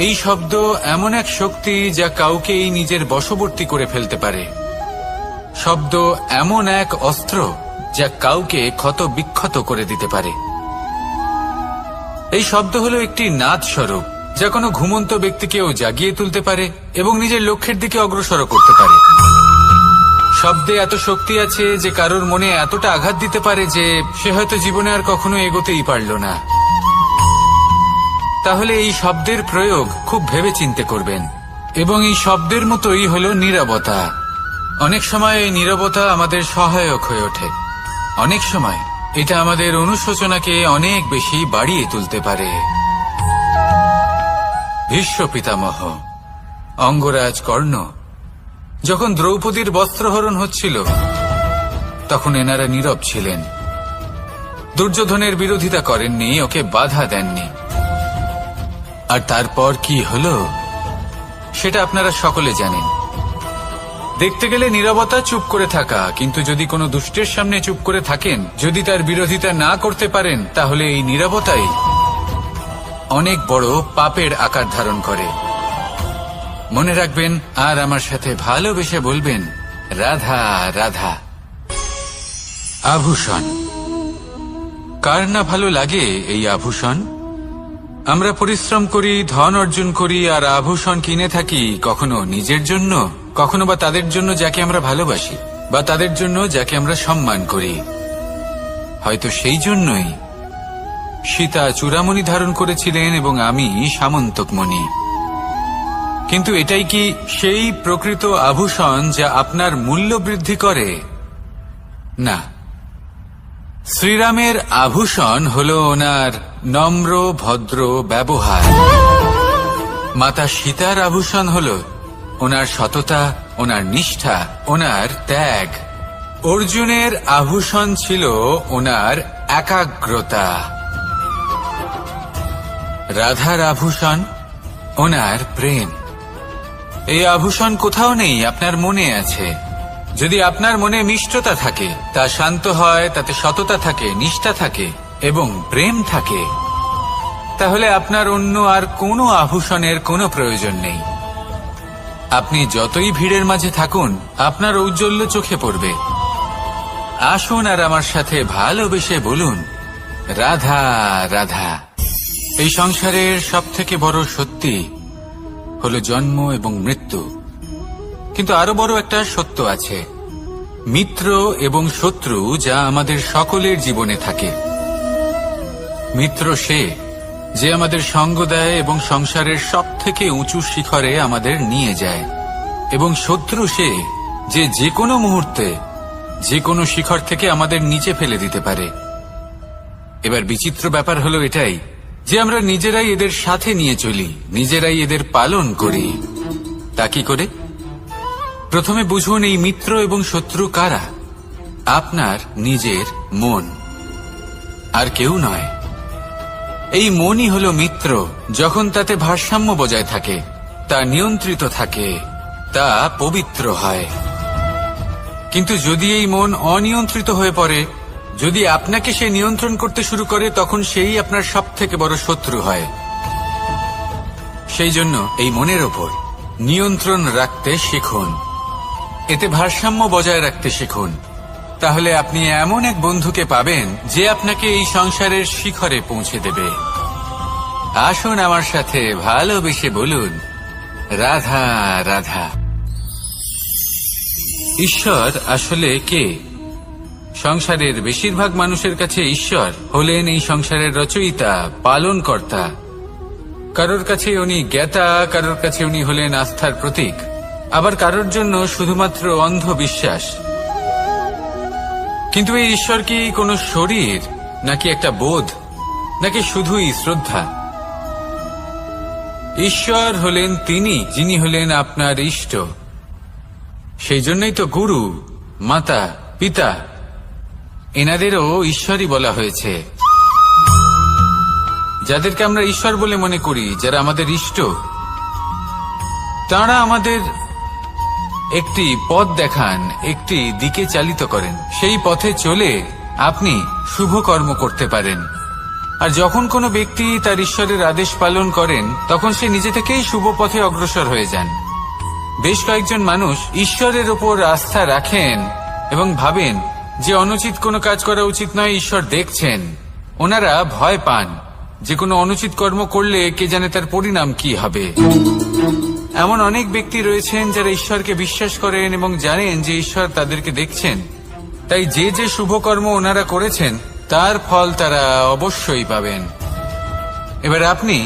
এই শব্দ এমন এক শক্তি যা কাউকেই নিজের বশবর্তী করে ফেলতে পারে। শব্দ এমন এক অস্ত্র যা কাউকে ক্ষত বিক্ষত করে দিতে পারে। এই শব্দ হলো একটি নাদ স্বরূপ যা কোনো ঘুমন্ত ব্যক্তিকেও জাগিয়ে তুলতে পারে এবং নিজের লক্ষ্যের দিকে অগ্রসর করতে পারে। শব্দে এত শক্তি আছে যে কারোর মনে এতটা আঘাত দিতে পারে যে সে হয়তো জীবনে আর কখনো এগোতেই পারল না। তাহলে এই শব্দের প্রয়োগ খুব ভেবে চিন্তে করবেন। এবং এই শব্দের মতোই হলো নীরবতা। অনেক সময় এই নীরবতা আমাদের সহায়ক হয়ে ওঠে। অনেক সময় এটা আমাদের অনুশোচনাকে অনেক বেশি বাড়িয়ে তুলতে পারে। ভীষ্ম পিতামহ, অঙ্গরাজ কর্ণ, যখন দ্রৌপদীর বস্ত্রহরণ হচ্ছিল তখন এনারা নীরব ছিলেন। দুর্যোধনের বিরোধিতা করেননি, ওকে বাধা দেননি। আর তারপর কি হলো সেটা আপনারা সকলে জানেন। দেখতে গেলে নীরবতা চুপ করে থাকা, কিন্তু যদি কোনো দুষ্টের সামনে চুপ করে থাকেন, যদি তার বিরোধিতা না করতে পারেন, তাহলে এই নীরবতাই অনেক বড় পাপের আকার ধারণ করে। মনে রাখবেন আর আমার সাথে ভালোবেসে বলবেন, রাধা রাধা। আভূষণ। কার না ভালো লাগে এই আভূষণ? আমরা পরিশ্রম করি, ধন অর্জন করি আর আভূষণ কিনে থাকি, কখনো নিজের জন্য, কখনো বা তাদের জন্য যাকে আমরা ভালোবাসি, বা তাদের জন্য যাকে আমরা সম্মান করি। হয়তো সেই জন্যই সীতা চূড়ামণি ধারণ করেছিলেন এবং আমি সামন্তকমণি। কিন্তু এটাই কি সেই প্রকৃত আভূষণ যা আপনার মূল্য বৃদ্ধি করে? না। শ্রীরামের আভূষণ হল ওনার নম্র ভদ্র ব্যবহার। মাতা সীতার আভূষণ হল ওনার সততা, ওনার নিষ্ঠা, ওনার ত্যাগ। অর্জুনের আভূষণ ছিল ওনার একাগ্রতা। রাধার আভূষণ ওনার প্রেম। এই আভূষণ কোথাও নেই, আপনার মনে আছে। যদি আপনার মনে মিষ্টতা থাকে, তা শান্ত হয়, তাতে সততা থাকে, নিষ্ঠা থাকে এবং প্রেম থাকে, তাহলে আপনার অন্য আর কোনো আভূষণের কোনো প্রয়োজন নেই। আপনি যতই ভিড়ের মাঝে থাকুন, আপনার ঔজ্জ্বল্য চোখে পড়বে। আসুন আর আমার সাথে ভালোবেসে বলুন, রাধা রাধা। এই সংসারের সবথেকে বড় সত্যি হলো জন্ম এবং মৃত্যু, কিন্তু আরো বড় একটা সত্য আছে, মিত্র এবং শত্রু, যা আমাদের সকলের জীবনে থাকে। মিত্র সে যে আমাদের সঙ্গ দেয় এবং সংসারের সবথেকে উঁচু শিখরে আমাদের নিয়ে যায়, এবং শত্রু সে যে যে কোনো মুহূর্তে যে কোনো শিখর থেকে আমাদের নিচে ফেলে দিতে পারে। এবার বিচিত্র ব্যাপার হলো এটাই যে আমরা নিজেরাই এদের সাথে নিয়ে চলি, নিজেরাই এদের পালন করি। তা কি করে? প্রথমে বুঝুন এই মিত্র এবং শত্রু কারা। আপনার নিজের মন, আর কেউ নয়। এই মনই হলো মিত্র যখন তাতে ভারসাম্য বজায় থাকে, তা নিয়ন্ত্রিত থাকে, তা পবিত্র হয়। কিন্তু যদি এই মন অনিয়ন্ত্রিত হয়ে পড়ে, যদি আপনাকে সে নিয়ন্ত্রণ করতে শুরু করে, তখন সেই আপনার সবথেকে বড় শত্রু হয়। সেই জন্য এই মনের ওপর নিয়ন্ত্রণ রাখতে শিখুন, এতে ভারসাম্য বজায় রাখতে শিখুন। তাহলে আপনি এমন এক বন্ধুকে পাবেন যে আপনাকে এই সংসারের শিখরে পৌঁছে দেবে। আসুন আমার সাথে ভালোবেসে বলুন, রাধা রাধা। ঈশ্বর আসলে কে? সংসারের বেশিরভাগ মানুষের কাছে ঈশ্বর হলেন এই সংসারের রচয়িতা, পালনকর্তা। কারোর কাছে উনি জ্ঞাতা, কারোর কাছে উনি হলেন আস্থার প্রতীক, আবার কারোর জন্য শুধুমাত্র অন্ধ বিশ্বাস। কিন্তু এই ঈশ্বর কি কোনো শরীর, নাকি একটা বোধ, নাকি শুধুই শ্রদ্ধা? ঈশ্বর হলেন তিনি, যিনি হলেন আপনার ইষ্ট। সেই জন্যই তো গুরু, মাতা, পিতা এনাদেরও ঈশ্বরই বলা হয়েছে। যাদেরকে আমরা ঈশ্বর বলে মনে করি, যারা আমাদের ইষ্ট, তাঁরা আমাদের একটি পথ দেখান, একটি দিকে চালিত করেন। সেই পথে চলে আপনি শুভ কর্ম করতে পারেন। আর যখন কোনো ব্যক্তি তার ঈশ্বরের আদেশ পালন করেন, তখন সে নিজে থেকেই শুভ পথে অগ্রসর হয়ে যান। বেশ কয়েকজন মানুষ ঈশ্বরের ওপর আস্থা রাখেন এবং ভাবেন যে অনুচিত কোনো কাজ করা উচিত নয়, ঈশ্বর দেখছেন। ওনারা ভয় পান যে কোনো অনুচিত কর্ম করলে কে জানে তার পরিণাম কি হবে। এমন অনেক ব্যক্তি রয়েছেন যারা ঈশ্বরকে বিশ্বাস করেন এবং জানেন যে ঈশ্বর তাদেরকে দেখছেন। তাই যে যে শুভ কর্ম ওনারা করেছেন তার ফল তারা অবশ্যই পাবেন। এবার আপনি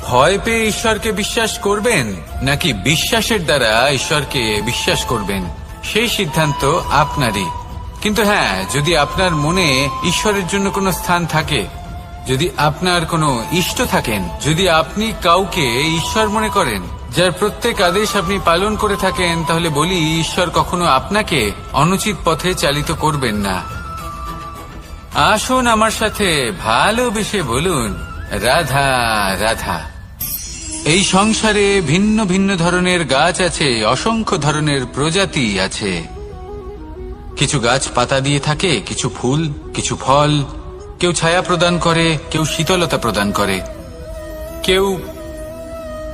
ভয় পেয়ে ঈশ্বরকে বিশ্বাস করবেন, নাকি বিশ্বাসের দ্বারা ঈশ্বরকে বিশ্বাস করবেন, সেই সিদ্ধান্ত আপনারই। কিন্তু হ্যাঁ, যদি আপনার মনে ঈশ্বরের জন্য কোনো স্থান থাকে, যদি আপনার কোনো ইষ্ট থাকেন, যদি আপনি কাউকে ঈশ্বর মনে করেন, যার প্রত্যেক আদেশ আপনি পালন করে থাকেন, তাহলে বলি ঈশ্বর কখনো আপনাকে অনুচিত পথে চালিত করবেন না। আসুন আমার সাথে ভালোবেসে বলুন, রাধা রাধা। এই সংসারে ভিন্ন ভিন্ন ধরনের গাছ আছে, অসংখ্য ধরনের প্রজাতি আছে। কিছু গাছ পাতা দিয়ে থাকে, কিছু ফুল, কিছু ফল। কেউ ছায়া প্রদান করে, কেউ শীতলতা প্রদান করে, কেউ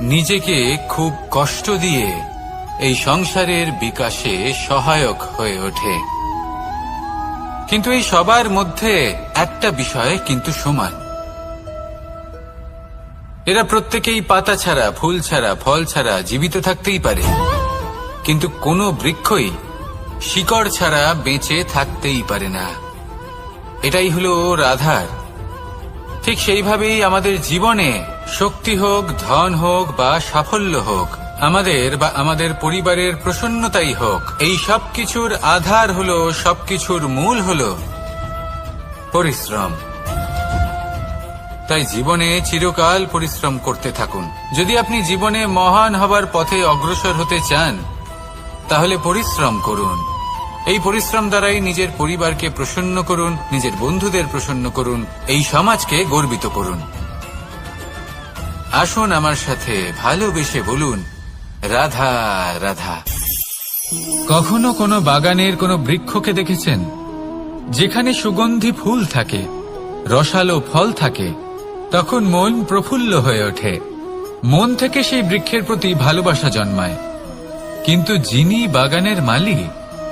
নিজেকে খুব কষ্ট দিয়ে এই সংসারের বিকাশে সহায়ক হয়ে ওঠে। কিন্তু এই সবার মধ্যে একটা বিষয় কিন্তু সমান। এরা প্রত্যেকেই পাতা ছাড়া, ফুল ছাড়া, ফল ছাড়া জীবিত থাকতেই পারে, কিন্তু কোনো বৃক্ষই শিকড় ছাড়া বেঁচে থাকতেই পারে না। এটাই হলো রাধার। ঠিক সেইভাবেই আমাদের জীবনে শক্তি হোক, ধন হোক বা সাফল্য হোক, আমাদের বা আমাদের পরিবারের প্রসন্নতাই হোক, এই সবকিছুর আধার হলো, সবকিছুর মূল হলো পরিশ্রম। তাই জীবনে চিরকাল পরিশ্রম করতে থাকুন। যদি আপনি জীবনে মহান হবার পথে অগ্রসর হতে চান, তাহলে পরিশ্রম করুন। এই পরিশ্রম দ্বারাই নিজের পরিবারকে প্রসন্ন করুন, নিজের বন্ধুদের প্রসন্ন করুন, এই সমাজকে গর্বিত করুন। আসুন আমার সাথে ভালোবেসে বলুন, রাধা রাধা। কখনো কোনো বাগানের কোনো বৃক্ষকে দেখেছেন যেখানে সুগন্ধি ফুল থাকে, রসালো ফল থাকে? তখন মন প্রফুল্ল হয়ে ওঠে, মন থেকে সেই বৃক্ষের প্রতি ভালোবাসা জন্মায়। কিন্তু যিনি বাগানের মালিক,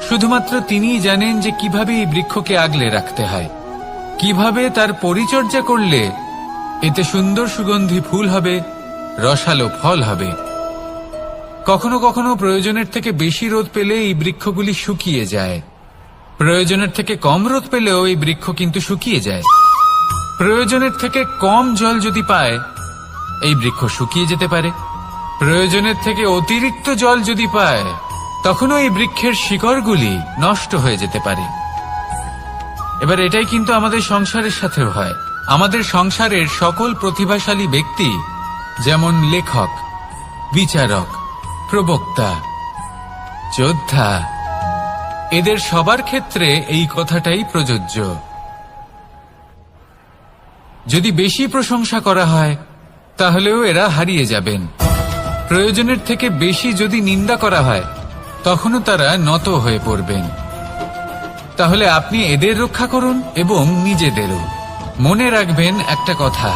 শুধুমাত্র তিনিই জানেন যে কিভাবে এই বৃক্ষকে আগলে রাখতে হয়, কিভাবে তার পরিচর্যা করলে এতে সুন্দর সুগন্ধি ফুল হবে, রসালো ফল হবে। কখনো কখনো প্রয়োজনের থেকে বেশি রোদ পেলে এই বৃক্ষগুলি শুকিয়ে যায়, প্রয়োজনের থেকে কম রোদ পেলেও এই বৃক্ষ কিন্তু শুকিয়ে যায়। প্রয়োজনের থেকে কম জল যদি পায়, এই বৃক্ষ শুকিয়ে যেতে পারে। প্রয়োজনের থেকে অতিরিক্ত জল যদি পায়, তখনও এই বৃক্ষের শিকড়গুলি নষ্ট হয়ে যেতে পারে। এবার এটাই কিন্তু আমাদের সংসারের সাথেও হয়। আমাদের সংসারের সকল প্রতিভাশালী ব্যক্তি, যেমন লেখক, বিচারক, প্রবক্তা, যোদ্ধা, এদের সবার ক্ষেত্রে এই কথাটাই প্রযোজ্য। যদি বেশি প্রশংসা করা হয়, তাহলেও এরা হারিয়ে যাবেন। প্রয়োজনের থেকে বেশি যদি নিন্দা করা হয়, তখনও তারা নত হয়ে পড়বেন। তাহলে আপনি এদের রক্ষা করুন এবং নিজেদেরও। মনে রাখবেন একটা কথা,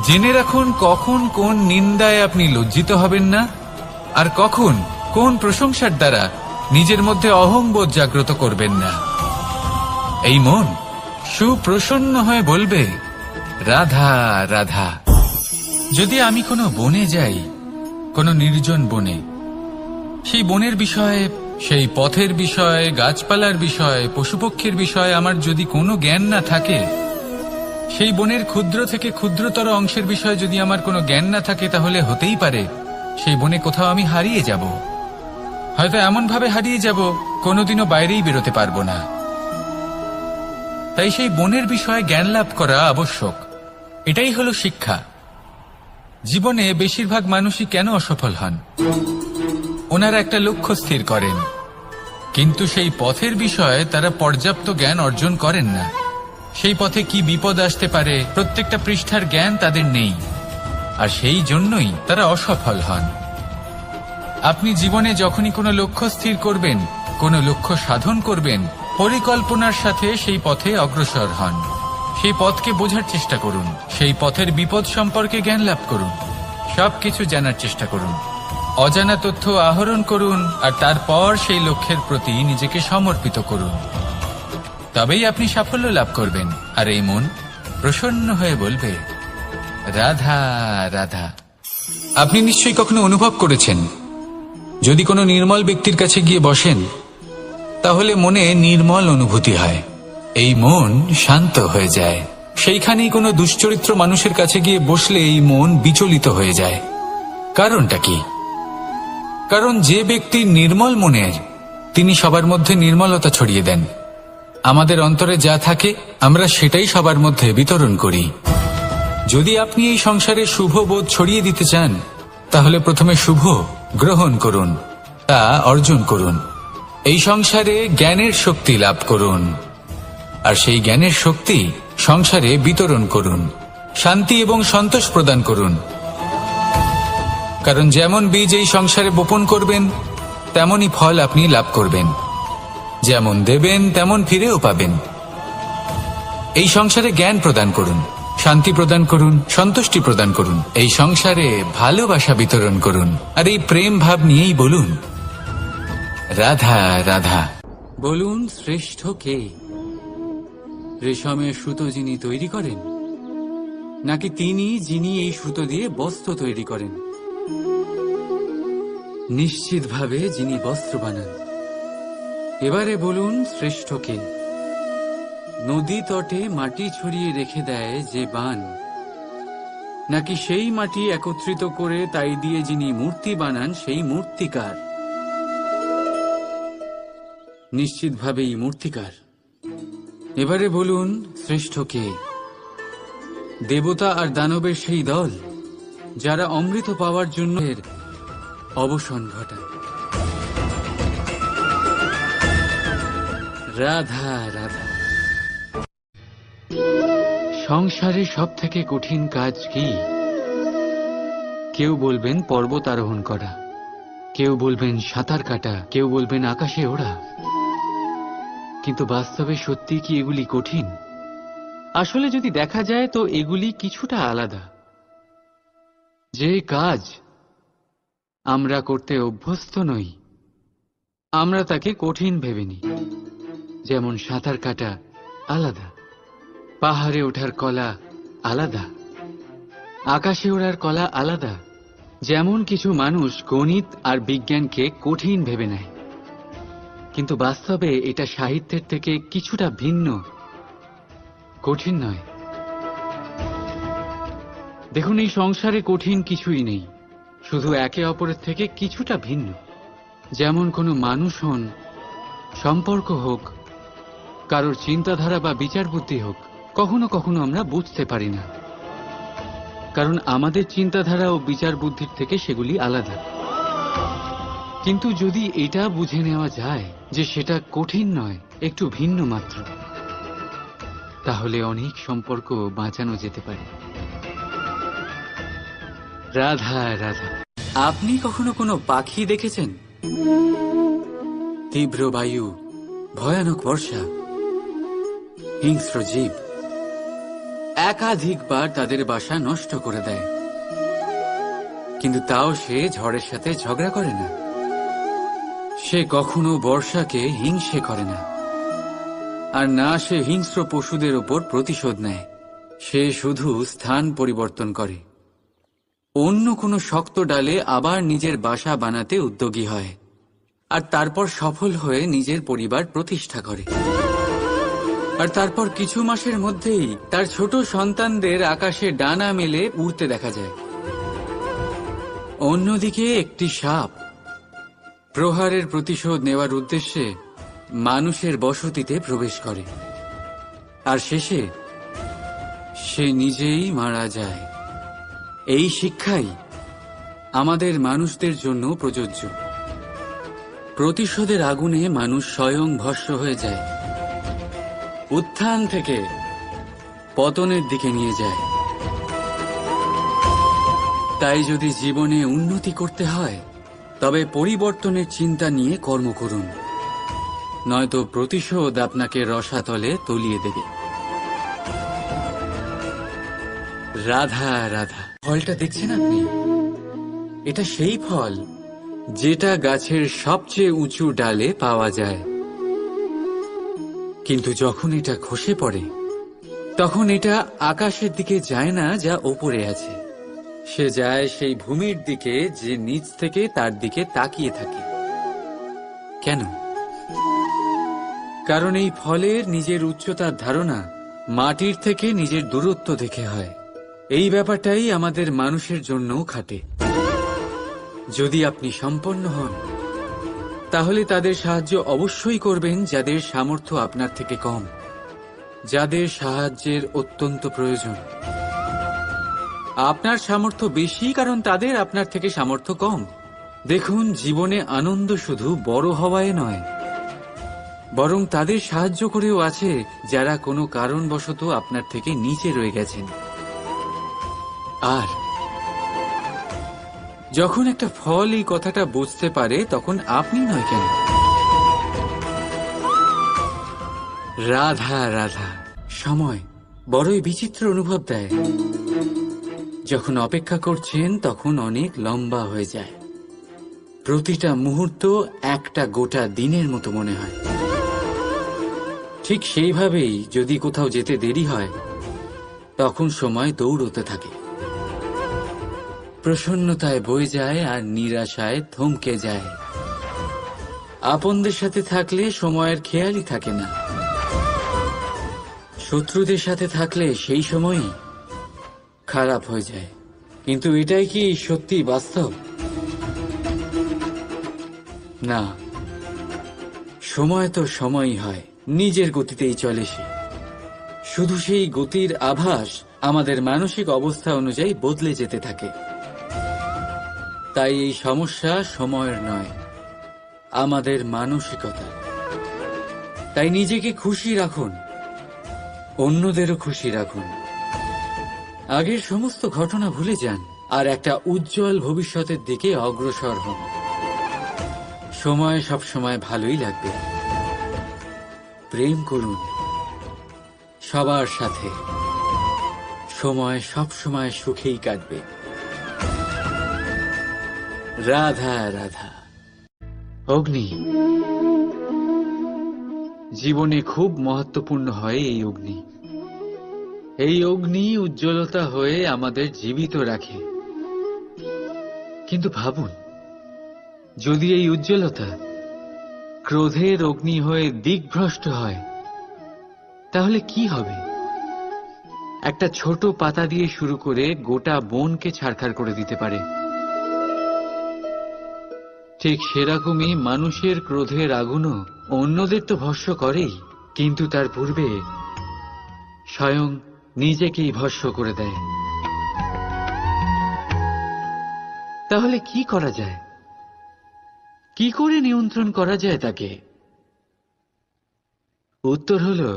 জেনে রাখুন কখন কোন নিন্দায় আপনি লজ্জিত হবেন না, আর কখন কোন প্রশংসার দ্বারা নিজের মধ্যে অহংবোধ জাগ্রত করবেন না। এই মন সুপ্রসন্ন হয়ে বলবে, রাধা রাধা। যদি আমি কোনো বনে যাই, কোনো নির্জন বনে, সেই বনের বিষয়ে, সেই পথের বিষয়ে, গাছপালার বিষয়ে, পশুপক্ষীর বিষয়ে আমার যদি কোনো জ্ঞান না থাকে, সেই বনের ক্ষুদ্র থেকে ক্ষুদ্রতর অংশের বিষয়ে যদি আমার কোনো জ্ঞান না থাকে, তাহলে হতেই পারে সেই বনে কোথাও আমি হারিয়ে যাব। হয়তো এমন ভাবে হারিয়ে যাব কোনোদিনও বাইরেই বেরোতে পারবো না। তাই সেই বনের বিষয়ে জ্ঞান লাভ করা আবশ্যক। এটাই হলো শিক্ষা। জীবনে বেশিরভাগ মানুষই কেন অসফল হন? ওনারা একটা লক্ষ্য স্থির করেন, কিন্তু সেই পথের বিষয়ে তারা পর্যাপ্ত জ্ঞান অর্জন করেন না। সেই পথে কি বিপদ আসতে পারে প্রত্যেকটা পৃষ্ঠার জ্ঞান তাদের নেই, আর সেই জন্যই তারা অসফল হন। আপনি জীবনে যখনই কোনো লক্ষ্য স্থির করবেন, কোনো লক্ষ্য সাধন করবেন, পরিকল্পনার সাথে সেই পথে অগ্রসর হন। সেই পথকে বোঝার চেষ্টা করুন, সেই পথের বিপদ সম্পর্কে জ্ঞান লাভ করুন, সবকিছু জানার চেষ্টা করুন, অজানা তথ্য আহরণ করুন, আর তারপর সেই লক্ষ্যের প্রতি নিজেকে সমর্পিত করুন। তবেই আপনি সাফল্য লাভ করবেন। আর এই মন প্রসন্ন হয়ে বলবে, রাধা রাধা। আপনি নিশ্চয়ই কখনো অনুভব করেছেন, যদি কোনো নির্মল ব্যক্তির কাছে গিয়ে বসেন, তাহলে মনে নির্মল অনুভূতি হয়, এই মন শান্ত হয়ে যায়। সেইখানেই কোনো দুশ্চরিত্র মানুষের কাছে গিয়ে বসলে এই মন বিচলিত হয়ে যায়। কারণটা কি? কারণ যে ব্যক্তি নির্মল মনের, তিনি সবার মধ্যে নির্মলতা ছড়িয়ে দেন। আমাদের অন্তরে যা থাকে আমরা সেটাই সবার মধ্যে বিতরণ করি। যদি আপনি এই সংসারে শুভ বোধ ছড়িয়ে দিতে চান, তাহলে প্রথমে শুভ গ্রহণ করুন, তা অর্জন করুন। এই সংসারে জ্ঞানের শক্তি লাভ করুন, আর সেই জ্ঞানের শক্তি সংসারে বিতরণ করুন। শান্তি এবং সন্তোষ প্রদান করুন। কারণ যেমন বীজ এই সংসারে বপন করবেন, তেমনই ফল আপনি লাভ করবেন। যেমন দেবেন তেমন ফিরেও পাবেন। এই সংসারে জ্ঞান প্রদান করুন, শান্তি প্রদান করুন, সন্তুষ্টি প্রদান করুন। এই সংসারে ভালোবাসা বিতরণ করুন, আর এই প্রেম ভাব নিয়েই বলুন, রাধা রাধা। বলুন, শ্রেষ্ঠ কে? রেশমের সুতো যিনি তৈরি করেন, নাকি তিনি যিনি এই সুতো দিয়ে বস্ত্র তৈরি করেন? নিশ্চিতভাবে যিনি বস্ত্র বানান। এবারে বলুন, শ্রেষ্ঠ কে? নদী তটে মাটি ছড়িয়ে রেখে দেয় যে বান, নাকি সেই মাটি একত্রিত করে তাই দিয়ে যিনি মূর্তি বানান সেই মূর্তিকার? নিশ্চিতভাবেই মূর্তিকার। এবারে বলুন, শ্রেষ্ঠ কে? দেবতা আর দানবের সেই দল, যারা অমৃত পাওয়ার জন্য এর অবসান ঘটায়। রাধা রাধা। সংসারে সব থেকে কঠিন কাজ কি? কেউ বলবেন পর্বত আরোহণ করা, কেউ বলবেন সাঁতার কাটা, কেউ বলবেন আকাশে ওড়া। কিন্তু বাস্তবে সত্যি কি এগুলি কঠিন? আসলে যদি দেখা যায় তো এগুলি কিছুটা আলাদা। যে কাজ আমরা করতে অভ্যস্ত নই, আমরা তাকে কঠিন ভেবে নিই। যেমন সাঁতার কাটা আলাদা, পাহাড়ে ওঠার কলা আলাদা, আকাশে ওড়ার কলা আলাদা। যেমন কিছু মানুষ গণিত আর বিজ্ঞানকে কঠিন ভেবে নেয়, কিন্তু বাস্তবে এটা সাহিত্যের থেকে কিছুটা ভিন্ন, কঠিন নয়। দেখুন, এই সংসারে কঠিন কিছুই নেই, শুধু একে অপরের থেকে কিছুটা ভিন্ন। যেমন কোনো মানুষ হন, সম্পর্ক হোক, কারোর চিন্তাধারা বা বিচার বুদ্ধি হোক, কখনো কখনো আমরা বুঝতে পারি না, কারণ আমাদের চিন্তাধারা ও বিচার বুদ্ধির থেকে সেগুলি আলাদা। কিন্তু যদি এটা বুঝে নেওয়া যায় যে সেটা কঠিন নয়, একটু ভিন্ন মাত্র, তাহলে অনেক সম্পর্ক বাঁচানো যেতে পারে। রাধা রাধা। আপনি কখনো কোনো পাখি দেখেছেন? তীব্র বায়ু, ভয়ানক বর্ষা, হিংস্র জীব একাধিকবার তাদের বাসা নষ্ট করে দেয়, কিন্তু তাও সে ঝড়ের সাথে ঝগড়া করে না। সে কখনো বর্ষাকে হিংসে করে না, আর না সে হিংস্র পশুদের ওপর প্রতিশোধ নেয়। সে শুধু স্থান পরিবর্তন করে, অন্য কোনো শক্ত ডালে আবার নিজের বাসা বানাতে উদ্যোগী হয়, আর তারপর সফল হয়ে নিজের পরিবার প্রতিষ্ঠা করে। আর তারপর কিছু মাসের মধ্যেই তার ছোট সন্তানদের আকাশে ডানা মেলে উড়তে দেখা যায়। অন্যদিকে একটি সাপ প্রহারের প্রতিশোধ নেওয়ার উদ্দেশ্যে মানুষের বসতিতে প্রবেশ করে, আর শেষে সে নিজেই মারা যায়। এই শিক্ষাই আমাদের মানুষদের জন্য প্রযোজ্য। প্রতিশোধের আগুনে মানুষ স্বয়ং ভস্ম হয়ে যায়, উত্থান থেকে পতনের দিকে নিয়ে যায়। তাই যদি জীবনে উন্নতি করতে হয় তবে পরিবর্তনের চিন্তা নিয়ে কর্ম করুন, নয়তো প্রতিশোধ আপনাকে রসাতলে তলিয়ে দেবে। রাধা রাধা। ফলটা দেখছেন আপনি? এটা সেই ফল যেটা গাছের সবচেয়ে উঁচু ডালে পাওয়া যায়, কিন্তু যখন এটা খসে পড়ে তখন এটা আকাশের দিকে যায় না যা ওপরে আছে, সে যায় সেই ভূমির দিকে যে নিচ থেকে তার দিকে তাকিয়ে থাকে। কেন? কারণ এই ফলের নিজের উচ্চতার ধারণা মাটির থেকে নিজের দূরত্ব দেখে হয়। এই ব্যাপারটাই আমাদের মানুষের জন্যও খাটে। যদি আপনি সম্পন্ন হন তাহলে তাদের সাহায্য অবশ্যই করবেন যাদের সামর্থ্য আপনার থেকে কম, যাদের সাহায্যের অত্যন্ত প্রয়োজন। আপনার সামর্থ্য বেশি কারণ তাদের আপনার থেকে সামর্থ্য কম। দেখুন, জীবনে আনন্দ শুধু বড় হওয়ায় নয়, বরং তাদের সাহায্য করেও আছে যারা কোনো কারণবশত আপনার থেকে নিচে রয়ে গেছেন। আর যখন একটা ফল এই কথাটা বুঝতে পারে তখন আপনি নয় কেন? রাধা রাধা। সময় বড়ই বিচিত্র অনুভব দেয়। যখন অপেক্ষা করছেন তখন অনেক লম্বা হয়ে যায়। প্রতিটা মুহূর্ত একটা গোটা দিনের মতো মনে হয়। ঠিক সেইভাবেই যদি কোথাও যেতে দেরি হয় তখন সময় দৌড়তে থাকে, প্রসন্নতায় বয়ে যায় আর নিরাশায় থমকে যায়। আপনদের সাথে থাকলে সময়ের খেয়ালই থাকে না, শত্রুদের সাথে থাকলে সেই সময়ই খারাপ হয়ে যায়। কিন্তু এটাই কি সত্যি বাস্তব? না, সময় তো সময়ই হয়, নিজের গতিতেই চলে সে। শুধু সেই গতির আভাস আমাদের মানসিক অবস্থা অনুযায়ী বদলে যেতে থাকে। তাই এই সমস্যা সময়ের নয়, আমাদের মানসিকতা। তাই নিজেকে খুশি রাখুন, অন্যদেরও খুশি রাখুন। আগের সমস্ত ঘটনা ভুলে যান আর একটা উজ্জ্বল ভবিষ্যতের দিকে অগ্রসর হন। সময় সবসময় ভালোই লাগবে। প্রেম করুন সবার সাথে, সময় সবসময় সুখেই কাটবে। রাধা রাধা। অগ্নি জীবনে খুব মহত্বপূর্ণ হয়। এই অগ্নি, এই অগ্নি উজ্জ্বলতা হয়ে আমাদের জীবিত রাখে। কিন্তু ভাবুন, যদি এই উজ্জ্বলতা ক্রোধের অগ্নি হয়ে দিকভ্রষ্ট হয় তাহলে কি হবে? একটা ছোট পাতা দিয়ে শুরু করে গোটা বনকে ছারখার করে দিতে পারে। ঠিক সেরকমই মানুষের ক্রোধের আগুনও অন্যদের তো ভস্ম করেই, কিন্তু তার পূর্বে স্বয়ং নিজেকেই ভস্ম করে দেয়। তাহলে কি করা যায়? কি করে নিয়ন্ত্রণ করা যায় তাকে? উত্তর হলো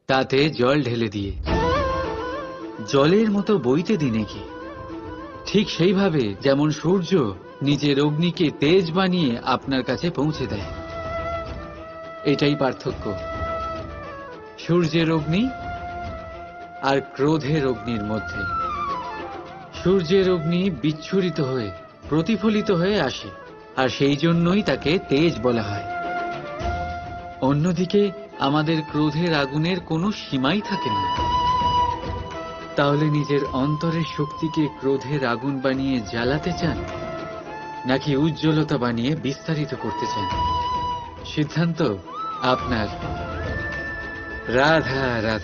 তাতে জল ঢেলে দিয়ে, জলের মতো বইতে দিন কি। ঠিক সেইভাবে যেমন সূর্য নিজের অগ্নিকে তেজ বানিয়ে আপনার কাছে পৌঁছে দেয়। এটাই পার্থক্য সূর্যের অগ্নি আর ক্রোধের অগ্নির মধ্যে। সূর্যের অগ্নি বিচ্ছুরিত হয়ে প্রতিফলিত হয়ে আসে, আর সেই জন্যই তাকে তেজ বলা হয়। অন্যদিকে আমাদের ক্রোধের আগুনের কোনো সীমাই থাকে না। তাহলে নিজের অন্তরের শক্তিকে ক্রোধের আগুন বানিয়ে জ্বালাতে চান, নাকি উজ্জ্বলতা বানিয়ে বিস্তারিত করতে চান? সিদ্ধান্ত আপনার। রাধা রাধা।